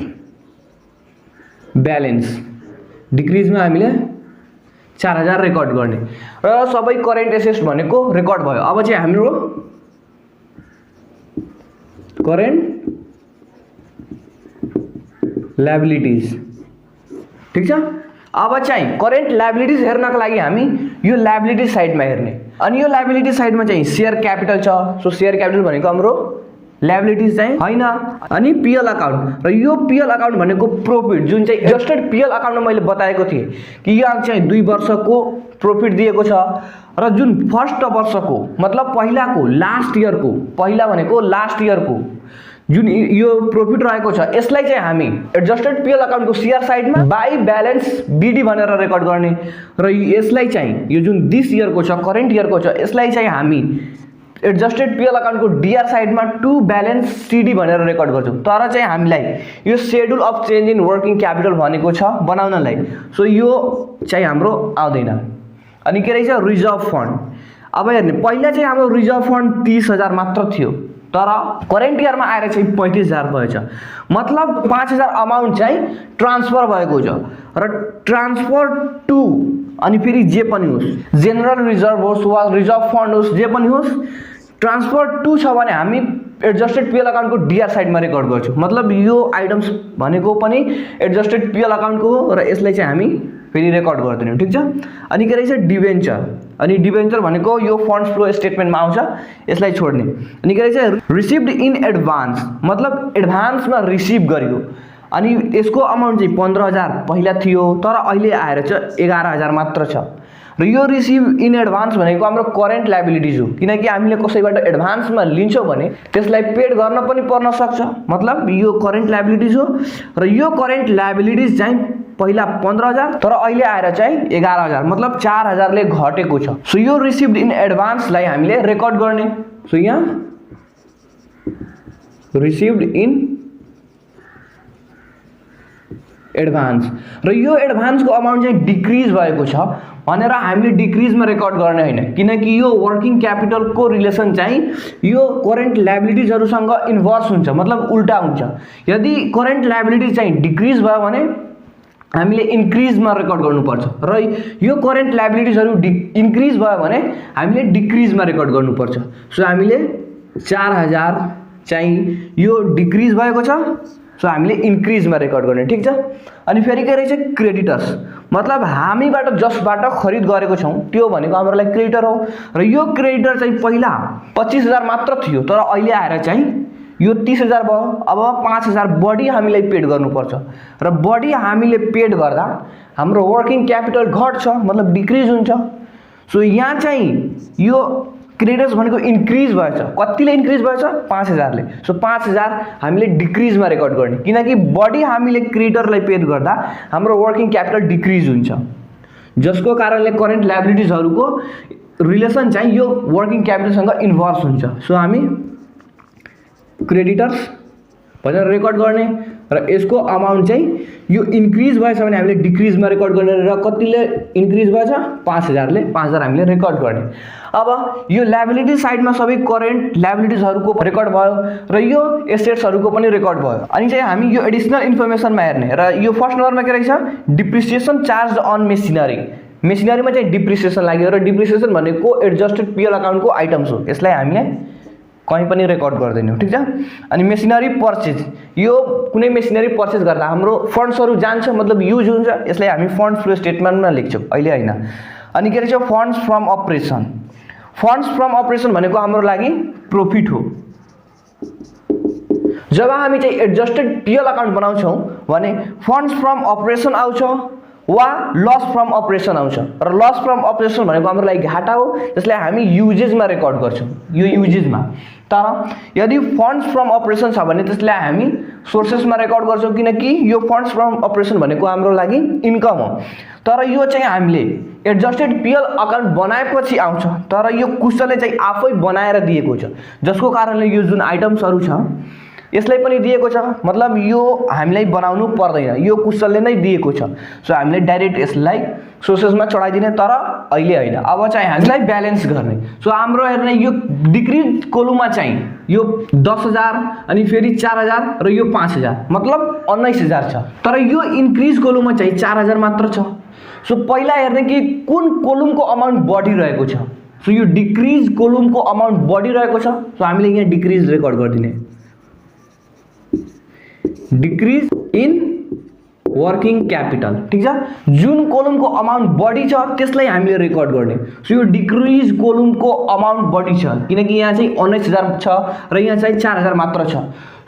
ब्यालेन्स डिक्रिजमा हामीले 4,000 रेकर्ड गर्ने र सबै करेन्ट एसेट्स भनेको रेकर्ड भयो। अब चाहिँ हाम्रो करेन्ट लायबिलिटिज, ठीक छ। अब चाहिँ करेन्ट लायबिलिटिज हेर्नको लागि हामी यो लायबिलिटी साइडमा हेर्ने, अनि यो लायबिलिटी साइडमा चाहिँ शेयर क्यापिटल छ। सो शेयर क्यापिटल भनेको हाम्रो लायबिलिटिज चाहिँ हैन। अनि पिएल अकाउन्ट, र यो पिएल अकाउन्ट भनेको प्रोफिट जुन चाहिँ एडजस्टेड पिएल अकाउन्टमा मैले बताएको थिएँ कि यो चाहिँ 2 वर्षको प्रोफिट दिएको छ र जुन फर्स्ट वर्षको मतलब पहिलाको लास्ट इयरको, पहिला भनेको लास्ट इयरको जुन यो प्रोफिट रहेको छ यसलाई चाहिँ हामी एडजस्टेड पिएल अकाउन्टको शेयर साइडमा बाई ब्यालेन्स बिडी भनेर रेकर्ड गर्ने, र यसलाई चाहिँ यो जुन दिस इयरको छ करेन्ट इयरको छ यसलाई चाहिँ हामी एडजस्टेड पिएल अकाउन्टको डिआर साइडमा टु ब्यालेन्स सिडी भनेर रेकर्ड गर्छौँ। तर चाहिँ हामीलाई यो schedule of change in working capital भनेको छ बनाउनलाई, सो यो चाहिँ हाम्रो आउँदैन। अनि के रहेछ रिजर्भ फन्ड, अब हेर्ने पहिला चाहिँ हाम्रो रिजर्भ फन्ड 30,000 मात्र थियो तर करेन्ट इयरमा आएर चाहिँ 35,000 भएछ, मतलब 5,000 अमाउन्ट चाहिँ ट्रान्सफर भएको छ र ट्रान्सफर टु अनि फेरि जे पनि होस् जेनरल रिजर्भ होस् वा रिजर्भ फन्ड होस् जे पनि होस् ट्रान्सफर टु छ भने हामी एडजस्टेड पिएल अकाउन्टको डिआर साइडमा रेकर्ड गर्छौँ, मतलब यो आइटम्स भनेको पनि एडजस्टेड पिएल अकाउन्टको हो र यसलाई चाहिँ हामी फेरि रेकर्ड गर्दैनौँ, ठीक छ। अनि के रहेछ डिबेन्चर, अनि डिबेन्चर भनेको यो फन्ड्स फ्लो स्टेटमेन्टमा आउँछ, यसलाई छोड्ने। अनि के रहेछ रिसिभ्ड इन एडभान्स, मतलब एडभान्समा रिसिभ गरियो, अनि यसको अमाउन्ट चाहिँ 15,000 पहिला थियो तर अहिले आएर चाहिँ 11,000 मात्र छ, र यो रिसिभ इन एडभान्स भनेको हाम्रो करेन्ट लायबिलिटिज हो किनकि हामीले कसैबाट एडभान्समा लिन्छौँ भने त्यसलाई पेड गर्न पनि पर्न सक्छ, मतलब यो करेन्ट लायबिलिटिज हो र यो करेन्ट लायबिलिटिज चाहिँ पहिला 15,000 तर अहिले आएर चाहिँ 11,000 मतलब 4,000 ले घटेको छ। सो यो रिसिभ्ड इन एडभान्स लाई हामीले रेकर्ड गर्ने। सो यहाँ रिसिभ्ड इन एडभान्स र यो एडभान्स को अमाउन्ट चाहिँ डिक्रिज भएको छ भनेर हामीले डिक्रिज मा रेकर्ड गर्ने हैन, किनकि यो वर्किङ क्यापिटल को रिलेसन चाहिँ यो करेन्ट लायबिलिटीजहरुसँग इन्भर्स हुन्छ, मतलब उल्टा हुन्छ। यदि करेन्ट लायबिलिटी चाहिँ डिक्रिज भयो भने हामीले इन्क्रिज मा रेकर्ड गर्नुपर्छ र यो करेन्ट लायबिलिटीजहरु इन्क्रिज भयो भने हामीले डिक्रिज मा रेकर्ड गर्नुपर्छ। सो हामीले 4,000 चाहिँ यो डिक्रिज भएको छ, सो हामीले इन्क्रिज मा रेकर्ड गर्ने, ठीक छ। अनि फेरि के रहेछ क्रेडिटर्स, मतलब हामीबाट जसबाट खरिद गरेको छौं त्यो भनेको हाम्रो लागि क्रेडिटर हो र यो क्रेडिटर चाहिँ पहिला 25,000 मात्र थियो तर अहिले आएर चाहिँ यो 30,000 भयो। अब 5,000 बढी हामीलाई पेड गर्नुपर्छ र बढी हामीले पेड गर्दा हाम्रो वर्किङ क्यापिटल घट्छ, मतलब डिक्रिज हुन्छ। सो यहाँ चाहिँ यो क्रेडिटर्स भनेको इन्क्रिज भएछ, कतिले इन्क्रिज भएछ 5,000 ले। सो 5,000 हामीले डिक्रिज मा रेकर्ड गर्ने, किनकि बढी हामीले क्रेडिटरलाई पेड गर्दा हाम्रो वर्किङ क्यापिटल डिक्रिज हुन्छ, जसको कारणले करेन्ट लायबिलिटीजहरुको रिलेसन चाहिँ यो वर्किङ क्यापिटलसँग इन्भर्स हुन्छ। सो हामी क्रेडिटर्स भनेर रेकर्ड गर्ने र यसको अमाउन्ट चाहिँ यो इन्क्रिज भएछ भने हामीले डिक्रिज मा रेकर्ड गर्ने र कतिले इन्क्रिज भएछ 5,000 ले, 5,000 हामीले रेकर्ड गर्ने। अब यो लायबिलिटी साइडमा सबै करेन्ट लायबिलिटीजहरुको रेकर्ड भयो र यो एसेट्सहरुको पनि रेकर्ड भयो। अनि चाहिँ हामी यो एडिशनल इन्फर्मेसनमा हेर्ने र यो फर्स्ट नम्बरमा के रहेछ डिप्रिसिएसन चार्ज अन मेसिनरी। मेसिनरीमा चाहिँ डिप्रिसिएसन लाग्यो र डिप्रिसिएसन भनेको एडजस्टेड पीएल अकाउन्टको आइटम्स हो, यसलाई हामीले कहीं पनि रेकर्ड गर्दैनौं, ठीक छ। अनि मेसिनरी पर्चेज, यो कुनै मेसिनरी पर्चेज गर्दा हाम्रो फन्ड्सहरु जान्छ, मतलब युज हुन्छ, यसलाई हामी फन्ड फ्लो स्टेटमेन्टमा लेख्छौं, अहिले हैन। अनि के रहेछ funds from operation. Funds from operation भनेको हाम्रो लागि प्रॉफिट हो। जब हामी चाहिँ एडजस्टेड पीएल अकाउन्ट बनाउँछौं भने फन्ड्स फ्रम अपरेसन आउँछ वा लस फ्रम अपरेसन आउँछ र लस फ्रम अपरेसन भनेको हाम्रो लागि घाटा हो, त्यसलाई हामी युजेज मा रेकर्ड गर्छौं, यो युजेज मा। तर यदि फन्ड्स फ्रम अपरेसन छ भने त्यसलाई हामी सोर्सेस मा रेकर्ड गर्छौं, किनकि यो फन्ड्स फ्रम अपरेसन भनेको हाम्रो लागि इन्कम हो। तर यो चाहिँ हामीले एडजस्टेड पीएल अकाउन्ट बनाएपछि आउँछ, तर यो कुशलले चाहिँ आफै बनाएर दिएको छ, जसको कारणले यो जुन आइटम्सहरु छ यसलाई पनि दिएको छ, मतलब यो हामीलाई बनाउनु पर्दैन, यो कुशलले नै दिएको छ। सो हामीले डाइरेक्ट यसलाई सोर्सेसमा चढाइदिने, तर अहिले हैन। अब चाहिँ हामीलाई ब्यालेन्स गर्ने। सो हाम्रो हेर्ने यो डिक्रिज कोलममा चाहिँ यो 10,000 अनि फेरि 4,000 र यो 5,000 मतलब 19,000 छ, तर यो इन्क्रिज कोलममा चाहिँ 4,000 मात्र छ। सो पहिला हेर्ने कि कुन कोलमको अमाउन्ट बढिरहेको छ। सो यो डिक्रिज कोलमको अमाउन्ट बढिरहेको छ, सो हामीले यहाँ डिक्रिज रेकर्ड गरिदिने, डिक्रिज इन वर्किङ क्यापिटल, ठीक छ। जुन कोलमको अमाउन्ट बढी छ त्यसलाई हामीले रेकर्ड गर्ने। सो यो डिक्रिज कोलमको अमाउन्ट बढी छ, किनकि यहाँ चाहिँ 19,000 छ र यहाँ चाहिँ 4,000 मात्र छ।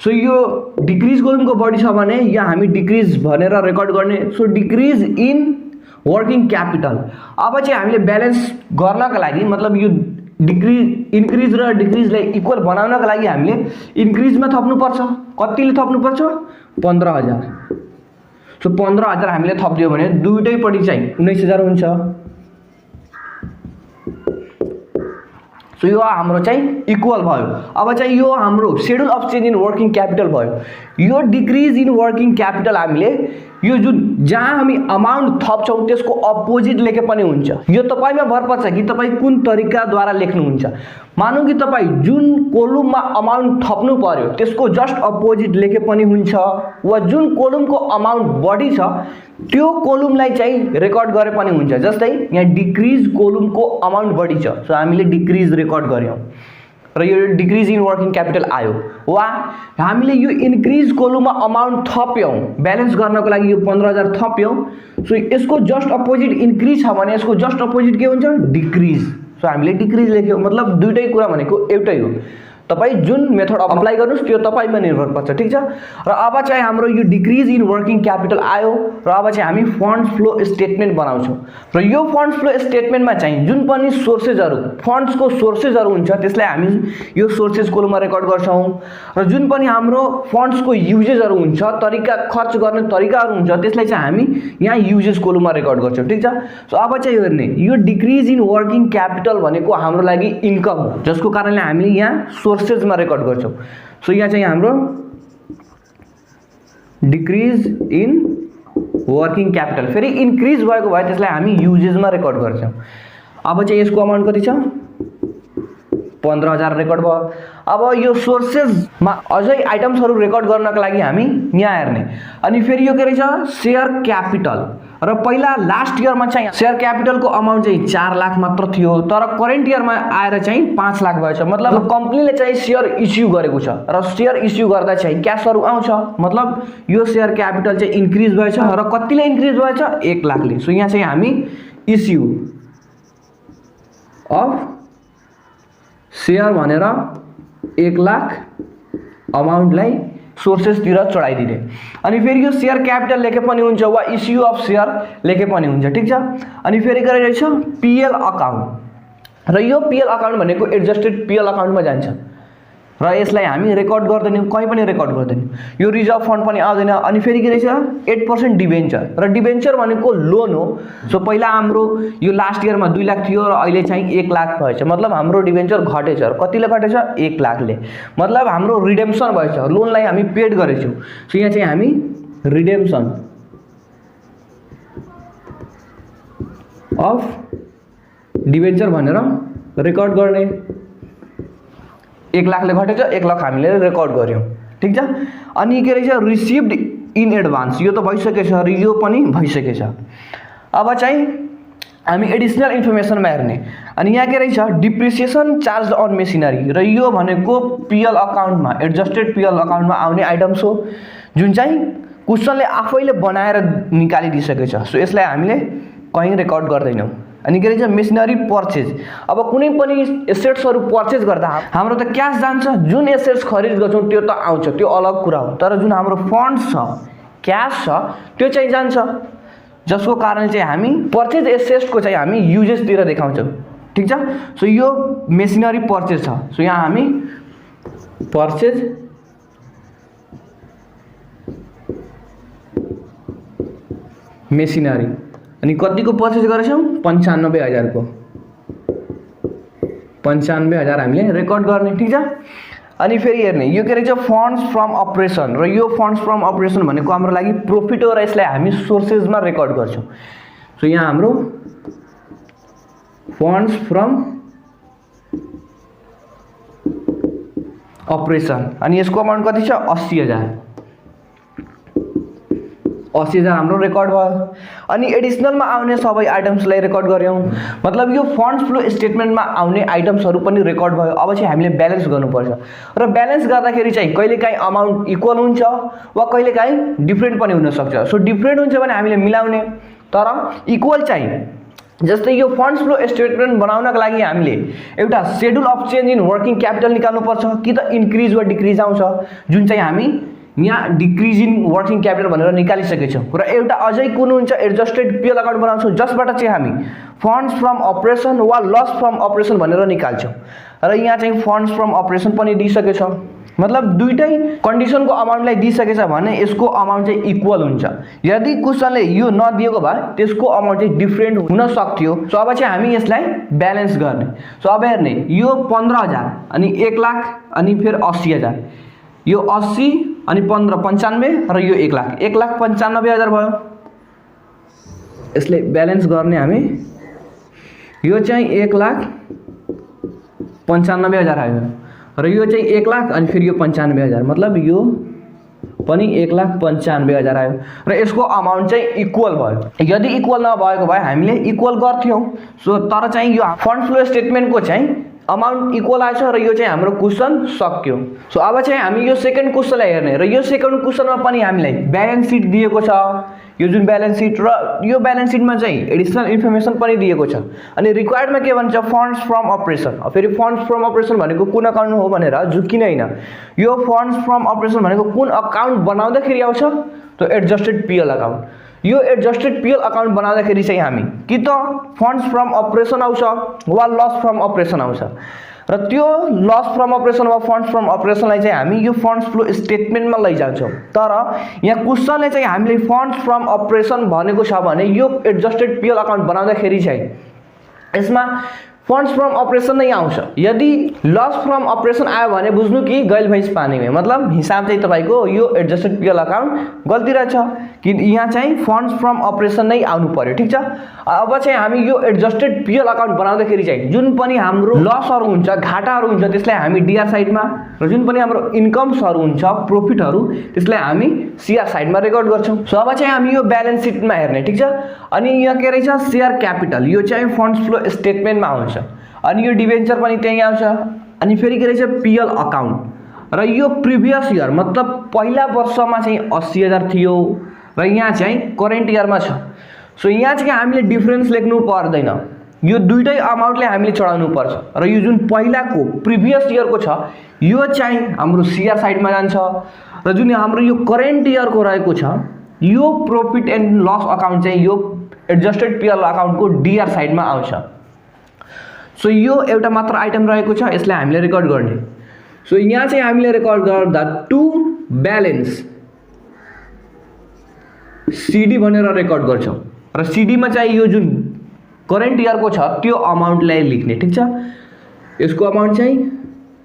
सो यो डिक्रिज कोलमको बढी छ भने यहाँ हामी डिक्रिज भनेर रेकर्ड गर्ने। So decrease in working capital. अब चाहिँ हामीले ब्यालेन्स गर्नका लागि, मतलब यो डिक्रिज इन्क्रिज र डिक्रिजलाई इक्वल बनाउनका लागि हामीले इन्क्रिजमा थप्नुपर्छ। कतिले थप्नुपर्छ 15,000। सो 15,000 हामीले थप्दियो भने दुईटैपट्टि चाहिँ 19,000 हुन्छ। सो यो हाम्रो चाहिँ इक्वल भयो। अब चाहिँ यो हाम्रो schedule of change in working capital भयो। यो डिक्रिज इन वर्किङ क्यापिटल हामीले यो जुन जहाँ हामी अमाउन्ट थप्छौं त्यसको अपोजिट लेखे पनि हुन्छ। यो तपाईमा भर पर्छ कि तपाई कुन तरिकाद्वारा लेख्नुहुन्छ। मानौं कि तपाई जुन कोलममा अमाउन्ट थप्नु पर्यो त्यसको जस्ट अपोजिट लेखे पनि हुन्छ, वा जुन कोलमको अमाउन्ट बढी छ त्यो कोलमलाई चाहिँ रेकर्ड गरे पनि हुन्छ। जस्तै यहाँ डिक्रिज कोलमको अमाउन्ट बढी छ, सो हामीले डिक्रिज रेकर्ड गर्यौं र यो डिक्रिज इन वर्किङ क्यापिटल आयो। वा हामीले यो इन्क्रिज कोलममा अमाउन्ट थप्यौं, ब्यालेन्स गर्नको लागि यो 15,000 थप्यौं, सो यसको जस्ट अपोजिट इन्क्रिज छ भने यसको जस्ट अपोजिट के हुन्छ डिक्रिज। सो हामीले डिक्रिज लेख्यौं, मतलब दुईटै कुरा भनेको एउटै हो। तपाईँ जुन मेथड अप्लाई गर्नुहोस् त्यो तपाईँमा निर्भर पर्छ, ठीक छ। र अब चाहिँ हाम्रो यो डिक्रिज इन वर्किङ क्यापिटल आयो र अब चाहिँ हामी फन्ड्स फ्लो स्टेटमेन्ट बनाउँछौँ र यो फन्ड्स फ्लो स्टेटमेन्टमा चाहिँ जुन पनि सोर्सेसहरू फन्ड्सको सोर्सेसहरू हुन्छ त्यसलाई हामी यो सोर्सेस कोलममा रेकर्ड गर्छौँ र जुन पनि हाम्रो फन्ड्सको युजेसहरू हुन्छ तरिका खर्च गर्ने तरिकाहरू हुन्छ त्यसलाई चाहिँ हामी यहाँ युजेस कोलममा रेकर्ड गर्छौँ, ठीक छ। सो अब चाहिँ हेर्ने यो डिक्रिज इन वर्किङ क्यापिटल भनेको हाम्रो लागि इन्कम हो जसको कारणले हामीले यहाँ सोर्सेसमा रेकर्ड गर्छौँ। सो यहाँ चाहिँ हाम्रो डिक्रिज इन वर्किङ क्यापिटल फेरि इन्क्रिज भएको भए त्यसलाई हामी युजेसमा रेकर्ड गर्छौँ। अब चाहिँ यसको अमाउन्ट कति छ 15,000 रेकर्ड भयो। अब यो सोर्सेसमा अझै आइटम्सहरू रेकर्ड गर्नको लागि हामी यहाँ हेर्ने अनि फेरि यो के रहेछ सेयर क्यापिटल र पहिला लास्ट इयरमा चाहिँ सेयर क्यापिटलको अमाउन्ट चाहिँ 4 लाख मात्र थियो तर करेन्ट इयरमा आएर चाहिँ 5 लाख भएछ। मतलब कम्पनीले चाहिँ सेयर इस्यु गरेको छ र सेयर इस्यु गर्दा चाहिँ क्यासहरू आउँछ, मतलब यो सेयर क्यापिटल चाहिँ इन्क्रिज भएछ र कतिले इन्क्रिज भएछ 1 लाखले। सो यहाँ चाहिँ हामी इस्यु अफ सेयर भनेर 1 लाख अमाउन्टलाई सोर्सेसतिर चढाइदिने अनि फेरि यो सेयर क्यापिटल लेखे पनि हुन्छ वा इस्यु अफ सेयर लेखे पनि हुन्छ, ठीक छ। अनि फेरि के रहेछ पिएल अकाउन्ट र यो पिएल अकाउन्ट भनेको एडजस्टेड पिएल अकाउन्टमा जान्छ र यसलाई हामी रेकर्ड गर्दैनौँ, कहीँ पनि रेकर्ड गर्दैनौँ। यो रिजर्भ फन्ड पनि आउँदैन। अनि फेरि के रहेछ 8% डिबेन्चर र डिबेन्चर भनेको लोन हो। सो पहिला हाम्रो यो लास्ट इयरमा 2 लाख थियो र अहिले चाहिँ 1 लाख भएछ, मतलब हाम्रो डिबेन्चर घटेछ। कतिले घटेछ 1 लाखले, मतलब हाम्रो रिडेम्सन भएछ, लोनलाई हामी पेड गरेछौँ। सो यहाँ चाहिँ हामी रिडेम्सन अफ डिबेन्चर भनेर रेकर्ड गर्ने। 1 लाखले घटेछ 1 लाख हामीले रेकर्ड गर्यौँ, ठिक छ। अनि के रहेछ रिसिभ्ड इन एडभान्स, यो त भइसकेछ र यो पनि भइसकेछ। अब चाहिँ हामी एडिसनल इन्फर्मेसनमा हेर्ने अनि यहाँ के रहेछ डिप्रिसिएसन चार्ज अन मेसिनरी र यो भनेको पिएल अकाउन्टमा एडजस्टेड पिएल अकाउन्टमा आउने आइटम्स हो जुन चाहिँ क्वेसनले आफैले बनाएर निकालिदिइसकेछ। सो यसलाई हामीले कहीँ रेकर्ड गर्दैनौँ। अनि के रहेछ मेसिनरी पर्चेज, अब कुनै पनि एसेट्सहरू पर्चेज गर्दा हाम्रो त क्यास जान्छ, जुन एसेट्स खरिद गर्छौँ त्यो त आउँछ, त्यो अलग कुरा हो, तर जुन हाम्रो फन्ड्स छ क्यास छ त्यो चाहिँ जान्छ, जसको कारण चाहिँ हामी पर्चेज एसेट्सको चाहिँ हामी युजेसतिर देखाउँछौँ, ठिक छ। सो यो मेसिनरी पर्चेज छ। सो यहाँ हामी पर्चेज मेसिनरी अनि कतिको पर्चेज गरेछौँ 95,000 को 95,000 हामीले रेकर्ड गर्ने, ठिक छ। अनि फेरि हेर्ने यो के रहेछ फन्ड्स फ्रम अपरेसन र यो फन्ड्स फ्रम अपरेसन भनेको हाम्रो लागि प्रॉफिट हो र यसलाई हामी सोर्सेसमा रेकर्ड गर्छौँ। सो यहाँ हाम्रो फन्ड्स फ्रम अपरेसन अनि यसको अमाउन्ट कति छ 80,000 हाम्रो रेकर्ड भयो। अनि एडिसनलमा आउने सबै आइटम्सलाई रेकर्ड गर्यौँ, मतलब यो फन्ड्स फ्लो स्टेटमेन्टमा आउने आइटम्सहरू पनि रेकर्ड भयो। अब चाहिँ हामीले ब्यालेन्स गर्नुपर्छ र ब्यालेन्स गर्दाखेरि चाहिँ कहिलेकाहीँ अमाउन्ट इक्वल हुन्छ वा कहिलेकाहीँ डिफ्रेन्ट पनि हुनसक्छ। सो डिफ्रेन्ट हुन्छ भने हामीले मिलाउने, तर इक्वल चाहिँ जस्तै यो फन्ड्स फ्लो स्टेटमेन्ट बनाउनको लागि हामीले एउटा schedule of change in working capital निकाल्नुपर्छ कि त इन्क्रिज वा डिक्रिज आउँछ, जुन चाहिँ हामी यहाँ डिक्रिज इन वर्किङ क्यापिटल भनेर निकालिसकेछौँ। र एउटा अझै कुन हुन्छ एडजस्टेड पिएल अकाउन्ट बनाउँछौँ जसबाट चाहिँ हामी फन्ड्स फ्रम अपरेसन वा लस फ्रम अपरेसन भनेर निकाल्छौँ र यहाँ चाहिँ फन्ड्स फ्रम अपरेसन पनि दिइसकेछ, मतलब दुईटै कन्डिसनको अमाउन्टलाई दिइसकेछ भने यसको अमाउन्ट चाहिँ इक्वल हुन्छ। यदि क्वेसनले यो नदिएको भए त्यसको अमाउन्ट चाहिँ डिफ्रेन्ट हुन सक्थ्यो। सो अब चाहिँ हामी यसलाई ब्यालेन्स गर्ने। सो अब हेर्ने यो 15,000 अनि 1 लाख अनि फेरि 80,000, यो 80 अनि 15 95 र यो 1 लाख 1,95,000 भयो। यसले ब्यालेन्स गर्ने हामी यो चाहिँ 1,95,000 आयो र यो चाहिँ 1 लाख अनि फेरि यो 95,000, मतलब यो पनि 1,95,000 आयो र यसको अमाउन्ट चाहिँ इक्वल भयो। यदि इक्वल नभएको भए हामीले इक्वल गर्थ्यौँ। सो तर चाहिँ यो फन्ड फ्लो स्टेटमेन्टको चाहिँ अमाउन्ट इक्वल आएछ र यो चाहिँ हाम्रो क्वेसन सक्यो। सो अब चाहिँ हामी यो सेकेन्ड क्वेसनलाई हेर्ने र यो सेकेन्ड क्वेसनमा पनि हामीलाई ब्यालेन्स सिट दिएको छ, यो जुन ब्यालेन्स सिट र यो ब्यालेन्स सिटमा चाहिँ एडिसनल इन्फर्मेसन पनि दिएको छ। अनि रिक्वायर्डमा के भन्छ फन्ड्स फ्रम अपरेसन। फेरि फन्ड्स फ्रम अपरेसन भनेको कुन अकाउन्ट हो भनेर झुक्किन हैन, यो फन्ड्स फ्रम अपरेसन भनेको कुन अकाउन्ट बनाउँदाखेरि आउँछ त्यो एडजस्टेड पिएल अकाउन्ट। यो एडजस्टेड पिएल अकाउन्ट बनाउँदाखेरि चाहिँ हामी कि त फन्ड्स फ्रम अपरेसन आउँछ वा लस फ्रम अपरेसन आउँछ र त्यो लस फ्रम अपरेसन वा फन्ड्स फ्रम अपरेसनलाई चाहिँ हामी यो फन्ड्स फ्लो स्टेटमेन्टमा लैजान्छौँ। तर यहाँ क्वेसनले चाहिँ हामीले फन्ड्स फ्रम अपरेसन भनेको छ भने यो एडजस्टेड पिएल अकाउन्ट बनाउँदाखेरि चाहिँ यसमा फन्ड्स फ्रम अपरेसन नै आउँछ। यदि लस फ्रम अपरेसन आयो भने बुझ्नु कि गैल भैंस पानी में, मतलब हिसाब चाहिँ तपाईको यो एडजस्टेड पिएल अकाउन्ट गल्ती रहेछ कि यहाँ चाहिँ फन्ड्स फ्रम अपरेसन नै आउनु पर्यो। ठीक छ, अब चाहिँ हामी यो एडजस्टेड पिएल अकाउन्ट बनाउँदाखेरि चाहिँ जुन पनि हाम्रो लसहरु हुन्छ घाटाहरु हुन्छ त्यसलाई हामी डीआर साइडमा र जुन पनि हाम्रो इन्कम्सहरु हुन्छ प्रॉफिटहरु त्यसलाई हामी सीआर साइडमा रेकर्ड गर्छौं। सो अब चाहिँ हामी यो ब्यालेन्स सिटमा हेर्ने। ठीक छ, अनि यहाँ के रहेछ शेयर क्यापिटल, यो चाहिँ फन्ड्स फ्लो स्टेटमेन्टमा आउँछ। अनि यो डिबेन्चर पनि त्यही आउँछ। अनि फेरि के रहेछ पिएल अकाउन्ट र यो प्रिभियस इयर मतलब पहिला वर्षमा चाहिँ 80,000 थियो र यहाँ चाहिँ करेन्ट इयरमा छ। सो यहाँ चाहिँ हामीले डिफरेन्स लेख्नु पर्दैन, यो दुईटै अमाउन्टले हामीले चढाउनु पर्छ र यो जुन पहिलाको प्रिभियस इयरको छ यो चाहिँ हाम्रो सीआर साइडमा जान्छ र जुन हाम्रो यो करेन्ट इयरको रहेको छ यो प्रॉफिट एन्ड लस अकाउन्ट चाहिँ यो एडजस्टेड पिएल अकाउन्टको डीआर साइडमा आउँछ। सो यो एउटा मात्र आइटम रहेको छ, यसलाई हामीले रेकर्ड गर्ने। सो यहाँ चाहिँ हामीले रेकर्ड गर्दा टु ब्यालेन्स सीडी भनेर रेकर्ड गर्छौं र सीडी मा चाहिँ यो जुन करेन्ट इयरको छ त्यो अमाउन्टलाई लेख्ने। ठीक छ, यसको अमाउन्ट चाहिँ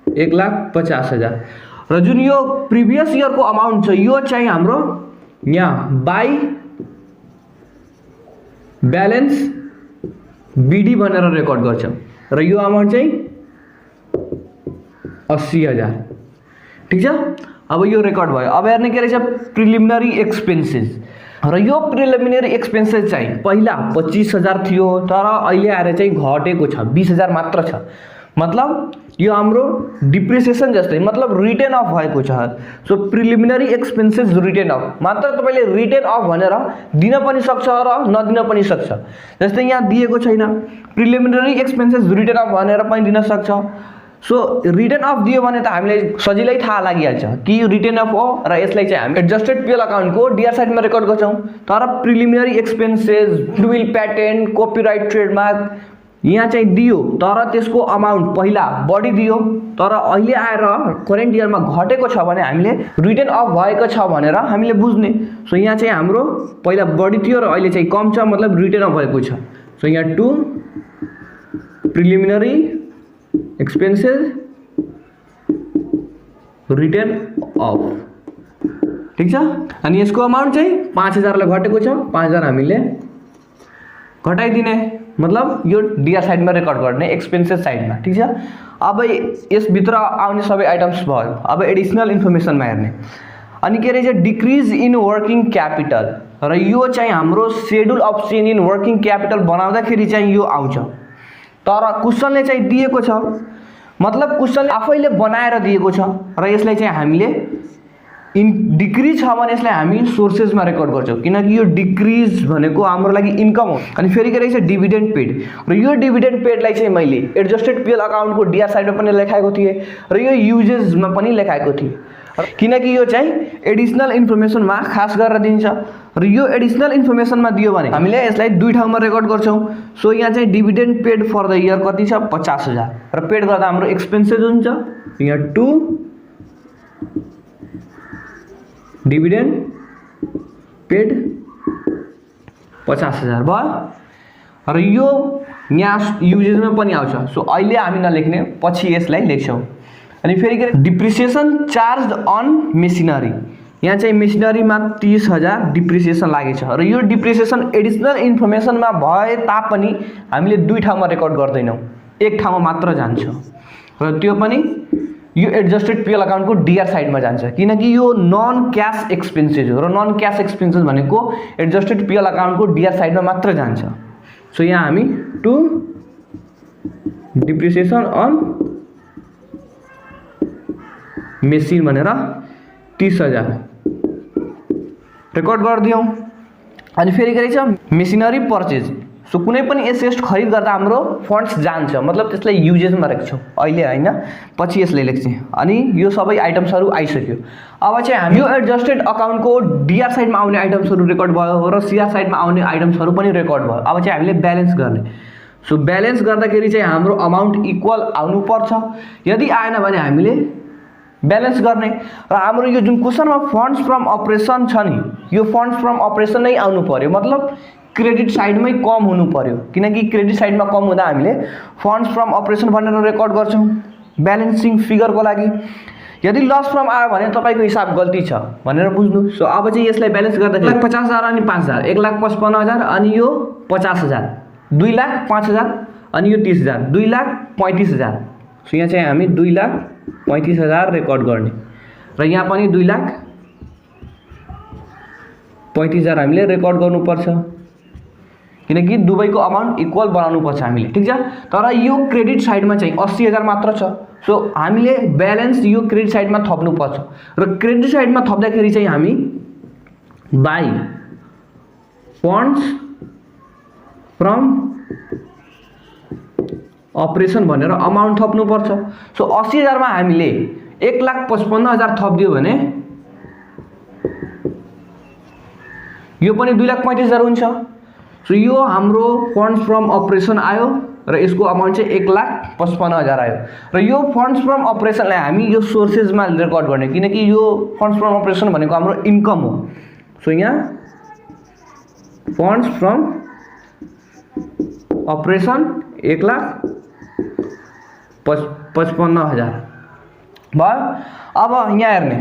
1,50,000 र जुन यो प्रिभियस इयरको अमाउन्ट छ यो चाहिँ हाम्रो यहाँ बाई ब्यालेन्स बीडी भनेर रेकर्ड गर्छौं र यो अमाउन्ट चाहिँ 80,000। ठीक छ, अब यो रेकर्ड भयो। अब हेर्ने के रहेछ प्रिलिमिनरी एक्सपेन्सेस र यो प्रिलिमिनरी एक्सपेन्सेस चाहिँ पहिला 25,000 थियो तर अहिले आएर चाहिँ घटेको छ 20,000 मात्र छ। मतलब यो हाम्रो डिप्रिसिएसन जस्तै मतलब रिटर्न अफ भएको छ। So preliminary expenses written of मात्र तपाईले रिटर्न अफ भनेर दिन पनि सक्छ र नदिन पनि सक्छ। जस्तै यहाँ दिएको छैन प्रिलिमिनरी एक्सपेन्सेस रिटर्न अफ भनेर पनि दिन सक्छ। सो रिटर्न अफ दियो भने त हामीलाई सजिलै थाहा लागिहाल्छ कि यो रिटर्न अफ हो र यसलाई चाहिँ हामी एडजस्टेड पिएल अकाउन्टको डीआर साइडमा रेकर्ड गर्छौं। तर preliminary expenses goodwill patent copyright trademark यहाँ चाहिँ दियो तर त्यसको अमाउन्ट पहिला बढी दियो तर अहिले आएर करेन्ट इयरमा घटेको छ भने हामीले रिटर्न अफ भएको छ भनेर हामीले बुझ्ने। सो यहाँ चाहिँ हाम्रो पहिला बढी थियो र अहिले चाहिँ कम छ मतलब रिटर्न अफ भएको छ। सो यहाँ to preliminary expenses written off. ठीक छ, अनि यसको अमाउन्ट चाहिँ 5,000 ले घटेको छ, 5,000 हामीले घटाइदिने मतलब यो डीआर साइडमा रेकर्ड गर्ने एक्सपेन्सेस साइडमा। ठीक छ, अब यस भित्र आउने सबै आइटम्स भयो। अब एडिसनल इन्फर्मेसनमा हेर्ने। अनि के रहेछ डिक्रिज इन वर्किङ क्यापिटल र यो चाहिँ हाम्रो schedule of change in working capital बनाउँदाखेरि चाहिँ यो आउँछ। तर क्वेशनले चाहिँ दिएको छ मतलब क्वेशनले आफैले बनाएर दिएको छ र यसलाई चाहिँ हामीले डिक्रिज छ भने यसलाई हामी सोर्सेसमा रेकर्ड गर्छौं किनकि यो डिक्रिज भनेको हाम्रो लागि इन्कम हो। अनि फेरि के रहेछ डिभिडेन्ड पेड र यो डिभिडेन्ड पेडलाई चाहिँ मैले एडजस्टेड पिएल अकाउन्टको डीआर साइडमा पनि लेखाएको थिए र यो युजेसमा पनि लेखाएको थिए किनकि यो चाहिँ एडिसनल इन्फर्मेसनमा खास गरेर दिन्छ र यो एडिसनल इन्फर्मेसनमा दियो भने हामीले यसलाई दुई ठाउँमा रेकर्ड गर्छौं। सो यहाँ चाहिँ dividend paid for the year कति छ 50,000 र पेड गर्दा हाम्रो एक्सपेन्सेस हुन्छ यहाँ टु डिभिडेन्ड पेड 50,000 भयो र यो यहाँ युजेसमा पनि आउँछ। सो अहिले हामी नलेख्ने पछि यसलाई लेख्छौं। अनि फेरि के डिप्रिसिएसन चार्ज अन मेसिनरी यहाँ चाहिँ मेसिनरीमा 30,000 डिप्रिसिएसन लागेछ र यो डिप्रिसिएसन एडिसनल इन्फर्मेसनमा भए तापनि हामीले दुई ठाउँमा रेकर्ड गर्दैनौं, एक ठाउँमा मात्र जान्छ र त्यो पनि यो एडजस्टेड पिएल अकाउन्टको डीआर साइडमा जान्छ किनकि यो नन क्याश एक्सपेन्सेस हो र नन क्याश एक्सपेन्सेस भनेको एडजस्टेड पिएल अकाउन्टको डीआर साइडमा मात्र जान्छ। सो यहाँ हामी टु डिप्रिसिएसन अन मेसिन भनेर 30,000 रेकर्ड गर्दियौं। अनि फेरि के रहेछ मेसिनरी पर्चेज। सो कुनै पनि एसेट खरिद गर्दा हाम्रो फन्ड्स जान्छ, मतलब त्यसलाई युजेसमा राख्छौँ अहिले हैन, पछि यसले लेख्छौँ। अनि यो सबै आइटम्सहरू आइसक्यो। अब चाहिँ हामी यो एडजस्टेड अकाउन्टको डीआर साइडमा आउने आइटम्सहरू रेकर्ड भयो र सीआर साइडमा आउने आइटम्सहरू पनि रेकर्ड भयो। अब चाहिँ हामीले ब्यालेन्स गर्ने। सो ब्यालेन्स गर्दाखेरि चाहिँ हाम्रो अमाउन्ट इक्वल आउनुपर्छ। यदि आएन भने हामीले ब्यालेन्स गर्ने। र हाम्रो यो जुन क्वेसनमा फन्ड्स फ्रम अपरेसन छ नि, यो फन्ड्स फ्रम अपरेसन नै आउनु पर्यो, मतलब क्रेडिट साइडमै कम हुनु पर्यो, किनकि क्रेडिट साइडमा कम हुँदा हामीले फन्ड्स फ्रम अपरेसन भनेर रेकर्ड गर्छौँ ब्यालेन्सिङ फिगरको लागि। यदि लस फ्रम आयो भने तपाईँको हिसाब गल्ती छ भनेर बुझ्नु। सो अब चाहिँ यसलाई ब्यालेन्स गर्दाखेरि 1,50,000 अनि 5,000, 1,55,000 अनि यो 50,000, 2,05,000 अनि यो 30,000, 2,35,000। सो यहाँ चाहिँ हामी 2,35,000 रेकर्ड गर्ने र यहाँ पनि 2,35,000 हामीले रेकर्ड गर्नुपर्छ, किनकि दुवैको अमाउन्ट इक्वल बनाउनुपर्छ हामीले, ठिक छ। तर यो क्रेडिट साइडमा चाहिँ 80,000 मात्र छ। सो हामीले ब्यालेन्स यो क्रेडिट साइडमा थप्नुपर्छ र क्रेडिट साइडमा थप्दाखेरि चाहिँ हामी बाई फन्ड्स फ्रम अपरेसन भनेर अमाउन्ट थप्नुपर्छ। सो 80,000 मा हामीले 1,55,000 थपिदियो भने यो पनि 2,35,000 हुन्छ। सो यो हाम्रो फन्ड्स फ्रम अपरेसन आयो र यसको अमाउन्ट चाहिँ 1,55,000 आयो। र यो फन्ड्स फ्रम अपरेसनलाई हामी यो सोर्सेसमा रेकर्ड गर्ने, किनकि यो फन्ड्स फ्रम अपरेसन भनेको हाम्रो इन्कम हो। सो यहाँ फन्ड्स फ्रम अपरेसन 1,55,000 भयो। अब यहाँ हेर्ने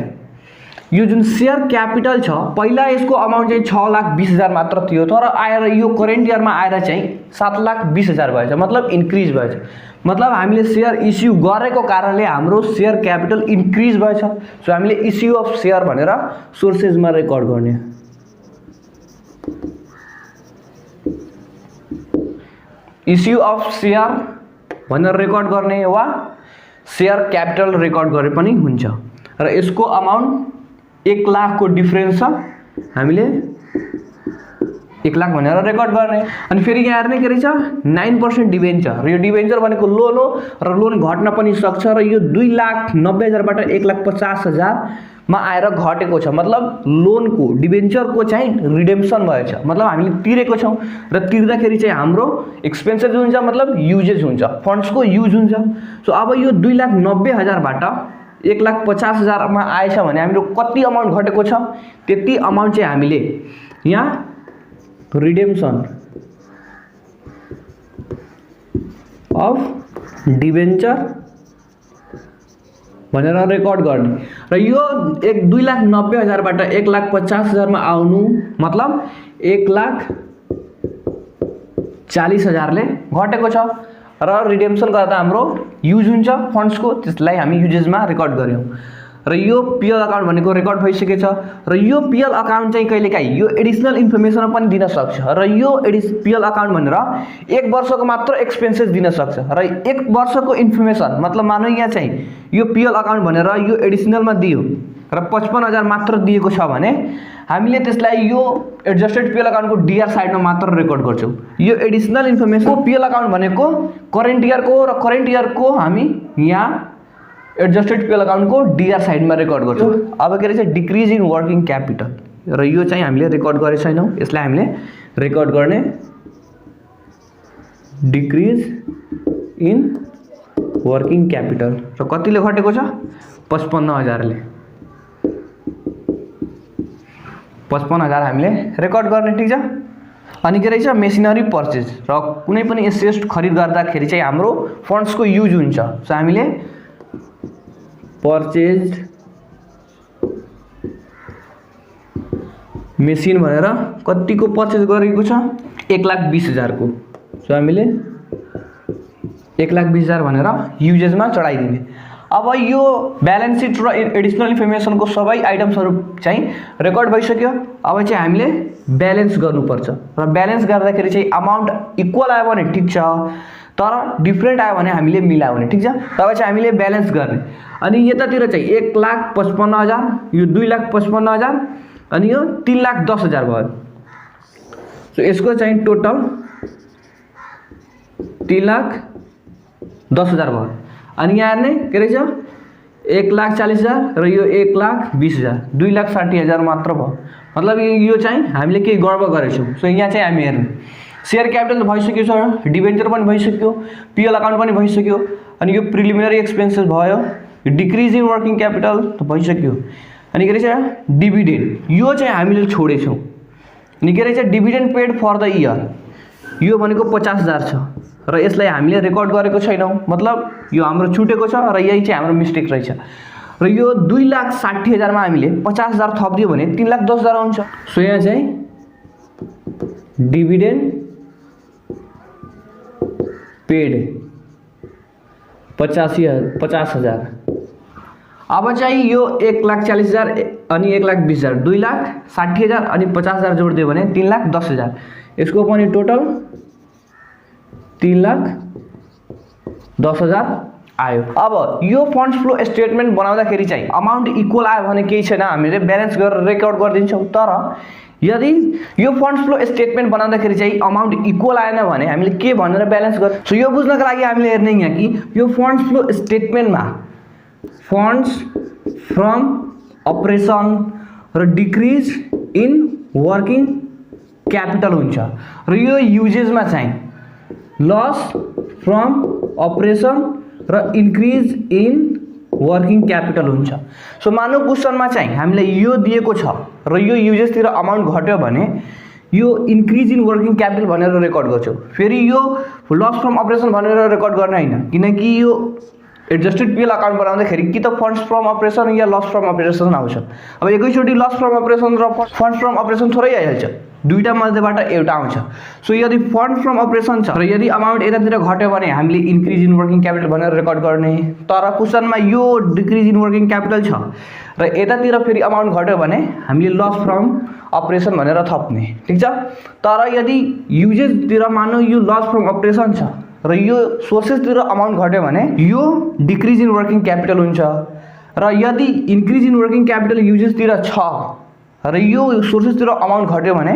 यो जुन शेयर क्यापिटल छ, पहिला यसको अमाउन्ट चाहिँ 6,20,000 मात्र थियो, तर आएर यो करेन्ट इयरमा आएर चाहिँ 7,20,000 भएछ, मतलब इन्क्रिज भएछ। मतलब हामीले शेयर इस्यु गरेको कारणले हाम्रो शेयर क्यापिटल इन्क्रिज भएछ। सो हामीले इस्यु अफ शेयर भनेर सोर्सेसमा रेकर्ड गर्ने। इस्यु अफ शेयर भनेर रेकर्ड गर्ने वा शेयर क्यापिटल रेकर्ड गरे पनि हुन्छ। र यसको अमाउन्ट 1,00,000 को डिफरेन्स छ, हामीले 1,00,000 भनेर रेकर्ड गर्ने। अनि फेरि यहाँ हेर्ने के रहेछ 9% डिबेन्चर। र यो डिबेन्चर भनेको लोन हो र लोन घट्न पनि सक्छ र यो 2,90,000 बाट 1,50,000 मा आएर घटेको छ, मतलब लोनको डिबेन्चरको चाहिँ रिडेम्सन भएछ, मतलब हामीले तिरेको छौँ र तिर्दाखेरि चाहिँ हाम्रो एक्सपेन्सेस हुन्छ, मतलब युजेज हुन्छ, फन्ड्सको युज हुन्छ। सो अब यो 2,90,000 बाट 1,50,000 मा आएछ भने हाम्रो कति अमाउन्ट घटेको छ, त्यति अमाउन्ट चाहिँ हामीले यहाँ रिडेम्सन अफ डिबेन्चर भनेर रेकर्ड गर्ने। र यो 2,90,000 बाट 1,50,000 मा आउनु मतलब 1,40,000 ले घटेको छ र रिडेम्सन गर्दा हाम्रो युज हुन्छ फन्ड्सको, त्यसलाई हामी युजेसमा रेकर्ड गर्यौं। र यो पीएल अकाउन्ट भनेको रेकर्ड भइसकेछ। र यो पीएल अकाउन्ट चाहिँ कहिलेकाहीँ यो एडिसनल इन्फर्मेसन पनि दिन सक्छ र यो पीएल अकाउन्ट भनेर 1 वर्षको मात्र एक्सपेन्सेस दिन सक्छ। र 1 वर्षको इन्फर्मेसन मतलब मानौ यहाँ चाहिँ यो पीएल अकाउन्ट भनेर यो एडिसनलमा दियो र 55,000 मात्र दिएको छ भने हामीले त्यसलाई यो एडजस्टेड पीएल अकाउन्टको डीआर साइडमा मात्र रेकर्ड गर्छौं। यो एडिसनल इन्फर्मेसन पीएल अकाउन्ट भनेको करेन्ट इयरको र करेन्ट इयरको हामी यहाँ एडजस्टेड पीएल अकाउन्टको डीआर साइडमा रेकर्ड गर्छौं। अब के रहेछ डिक्रिज इन वर्किङ क्यापिटल, र यो चाहिँ हामीले रेकर्ड गरे छैनौं, यसलाई हामीले रेकर्ड गर्ने डिक्रिज इन वर्किङ क्यापिटल। र कतिले घटेको छ 55,000 ले, 55,000 हामीले रेकर्ड गर्ने, ठीक छ। अनि के रहेछ मेसिनरी पर्चेज, र कुनै पनि एसेट खरिद गर्दाखेरि चाहिँ हाम्रो फन्ड्सको युज हुन्छ। सो हामीले पर्चेज मेसिन भनेर कतिको पर्चेज गरेको छ 1,20,000 को। सो हामीले 1,20,000 भनेर युजेसमा चढाइदिने। अब यो ब्यालेन्स सिट र एडिसनल इन्फर्मेसनको सबै आइटम्सहरु चाहिँ रेकर्ड भइसक्यो। अब चाहिँ हामीले ब्यालेन्स गर्नुपर्छ र ब्यालेन्स गर्दाखेरि चाहिँ अमाउन्ट इक्वल आयो भने ठीक छ, तर डिफरेन्ट आयो भने हामीले मिलाउने, ठीक छ। तब चाहिँ हामीले ब्यालेन्स गर्ने। अनि यतातिर चाहिँ 1,55,000, यो 2,55,000 अनि यो 3,10,000 भयो। सो यसको चाहिँ टोटल 3,10,000 भयो। अनि यहाँ हेर्ने के रहेछ 1,40,000 र यो 1,20,000 2,60,000 मात्र भयो। मतलब यो चाहिँ हामीले केही गडबड गरेछौँ। सो यहाँ चाहिँ हामी हेर्ने सेयर क्यापिटल भइसक्यो छ, डिबेन्चर पनि भइसक्यो, पिएल अकाउन्ट पनि भइसक्यो, अनि यो प्रिलिमिनरी एक्सपेन्सेस भयो, डिक्रिज इन वर्किङ क्यापिटल त भइसक्यो। अनि के रहेछ डिभिडेन्ड, यो चाहिँ हामीले छोडेछौँ। अनि के रहेछ dividend paid for the year, यो भनेको 50,000 छ र यसलाई हामीले रेकर्ड गरेको छैनौँ, मतलब यो हाम्रो छुटेको छ र यही चाहिँ हाम्रो मिस्टेक रहेछ। र यो 2,60,000 मा हामीले 50,000 थपिदियो भने 3,10,000 हुन्छ। सो यहाँ चाहिँ डिभिडेन्ड पेड 50,000। अब चाहिँ यो 1,40,000 अनि 1,20,000 2,60,000 अनि 50,000 जोडिदियो भने 3,10,000। यसको पनि टोटल 3,10,000 आयो। अब यो फन्ड्स फ्लो स्टेटमेन्ट बनाउँदाखेरि चाहिँ अमाउन्ट इक्वल आयो भने केही छैन, हामीले ब्यालेन्स गरेर रेकर्ड गरिदिन्छौँ। तर यदि यो फन्ड्स फ्लो स्टेटमेन्ट बनाउँदाखेरि चाहिँ अमाउन्ट इक्वल आएन भने हामीले के भनेर ब्यालेन्स गर्छ। सो यो बुझ्नको लागि हामीले हेर्ने यहाँ कि यो फन्ड्स फ्लो स्टेटमेन्टमा फन्ड्स फ्रम अपरेसन र डिक्रिज इन वर्किङ क्यापिटल हुन्छ र यो युजेसमा चाहिँ लस फ्रम अपरेसन र इन्क्रिज इन वर्किङ क्यापिटल हुन्छ। सो मानव क्वेसनमा चाहिँ हामीले यो दिएको छ र यो युजेसतिर अमाउन्ट घट्यो भने यो इन्क्रिज इन वर्किङ क्यापिटल भनेर रेकर्ड गर्छौँ। फेरि यो लस फ्रम अपरेसन भनेर रेकर्ड गर्ने होइन, किनकि यो एडजस्टेड पिएल अकाउन्ट बनाउँदाखेरि कि त फन्ड्स फ्रम अपरेसन या लस फ्रम अपरेसन आउँछ। अब एकैचोटि लस फ्रम अपरेसन र फन्ड्स फ्रम अपरेसन थोरै आइहाल्छ, दुईटा मध्येबाट एउटा आउँछ। सो यदि फन्ड फ्रम अपरेसन छ र यदि अमाउन्ट यतातिर घट्यो भने हामीले इन्क्रिज इन वर्किङ क्यापिटल भनेर रेकर्ड गर्ने। तर क्वेसनमा यो डिक्रिज इन वर्किङ क्यापिटल छ र यतातिर फेरि अमाउन्ट घट्यो भने हामीले लस फ्रम अपरेसन भनेर थप्ने, ठिक छ। तर यदि युजेसतिर मानौ यो लस फ्रम अपरेसन छ र यो सोर्सेसतिर अमाउन्ट घट्यो भने यो डिक्रिज इन वर्किङ क्यापिटल हुन्छ। र यदि इन्क्रिज इन वर्किङ क्यापिटल युजेसतिर छ र यो सोर्सेसतिर अमाउन्ट घट्यो भने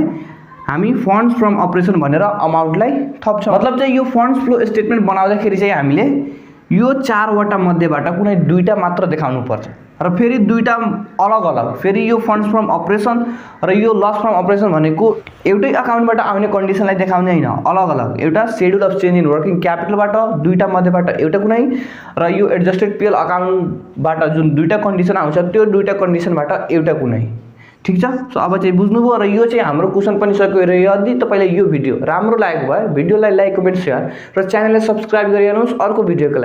हामी फन्ड्स फ्रम अपरेसन भनेर अमाउन्टलाई थप्छौँ। मतलब चाहिँ यो फन्ड्स फ्लो स्टेटमेन्ट बनाउँदाखेरि चाहिँ हामीले यो 4वटा मध्येबाट कुनै दुईटा मात्र देखाउनु पर्छ र फेरि दुईटा अलग अलग। फेरि यो फन्ड्स फ्रम अपरेसन र यो लस फ्रम अपरेसन भनेको एउटै अकाउन्टबाट आउने कन्डिसनलाई देखाउने होइन, अलग अलग। एउटा schedule of change in working क्यापिटलबाट दुईटा मध्येबाट एउटा कुनै र यो एडजस्टेड पिएल अकाउन्टबाट जुन दुईटा कन्डिसन आउँछ त्यो दुईटा कन्डिसनबाट एउटा कुनै, ठिक छ। सो अब चाहिँ बुझ्नुभयो र यो चाहिँ हाम्रो क्वेसन पनि सक्यो। र यदि तपाईँलाई यो भिडियो राम्रो लागेको भए भिडियोलाई लाइक कमेन्ट सेयर र च्यानललाई सब्सक्राइब गरिहाल्नुहोस् अर्को भिडियोको लागि।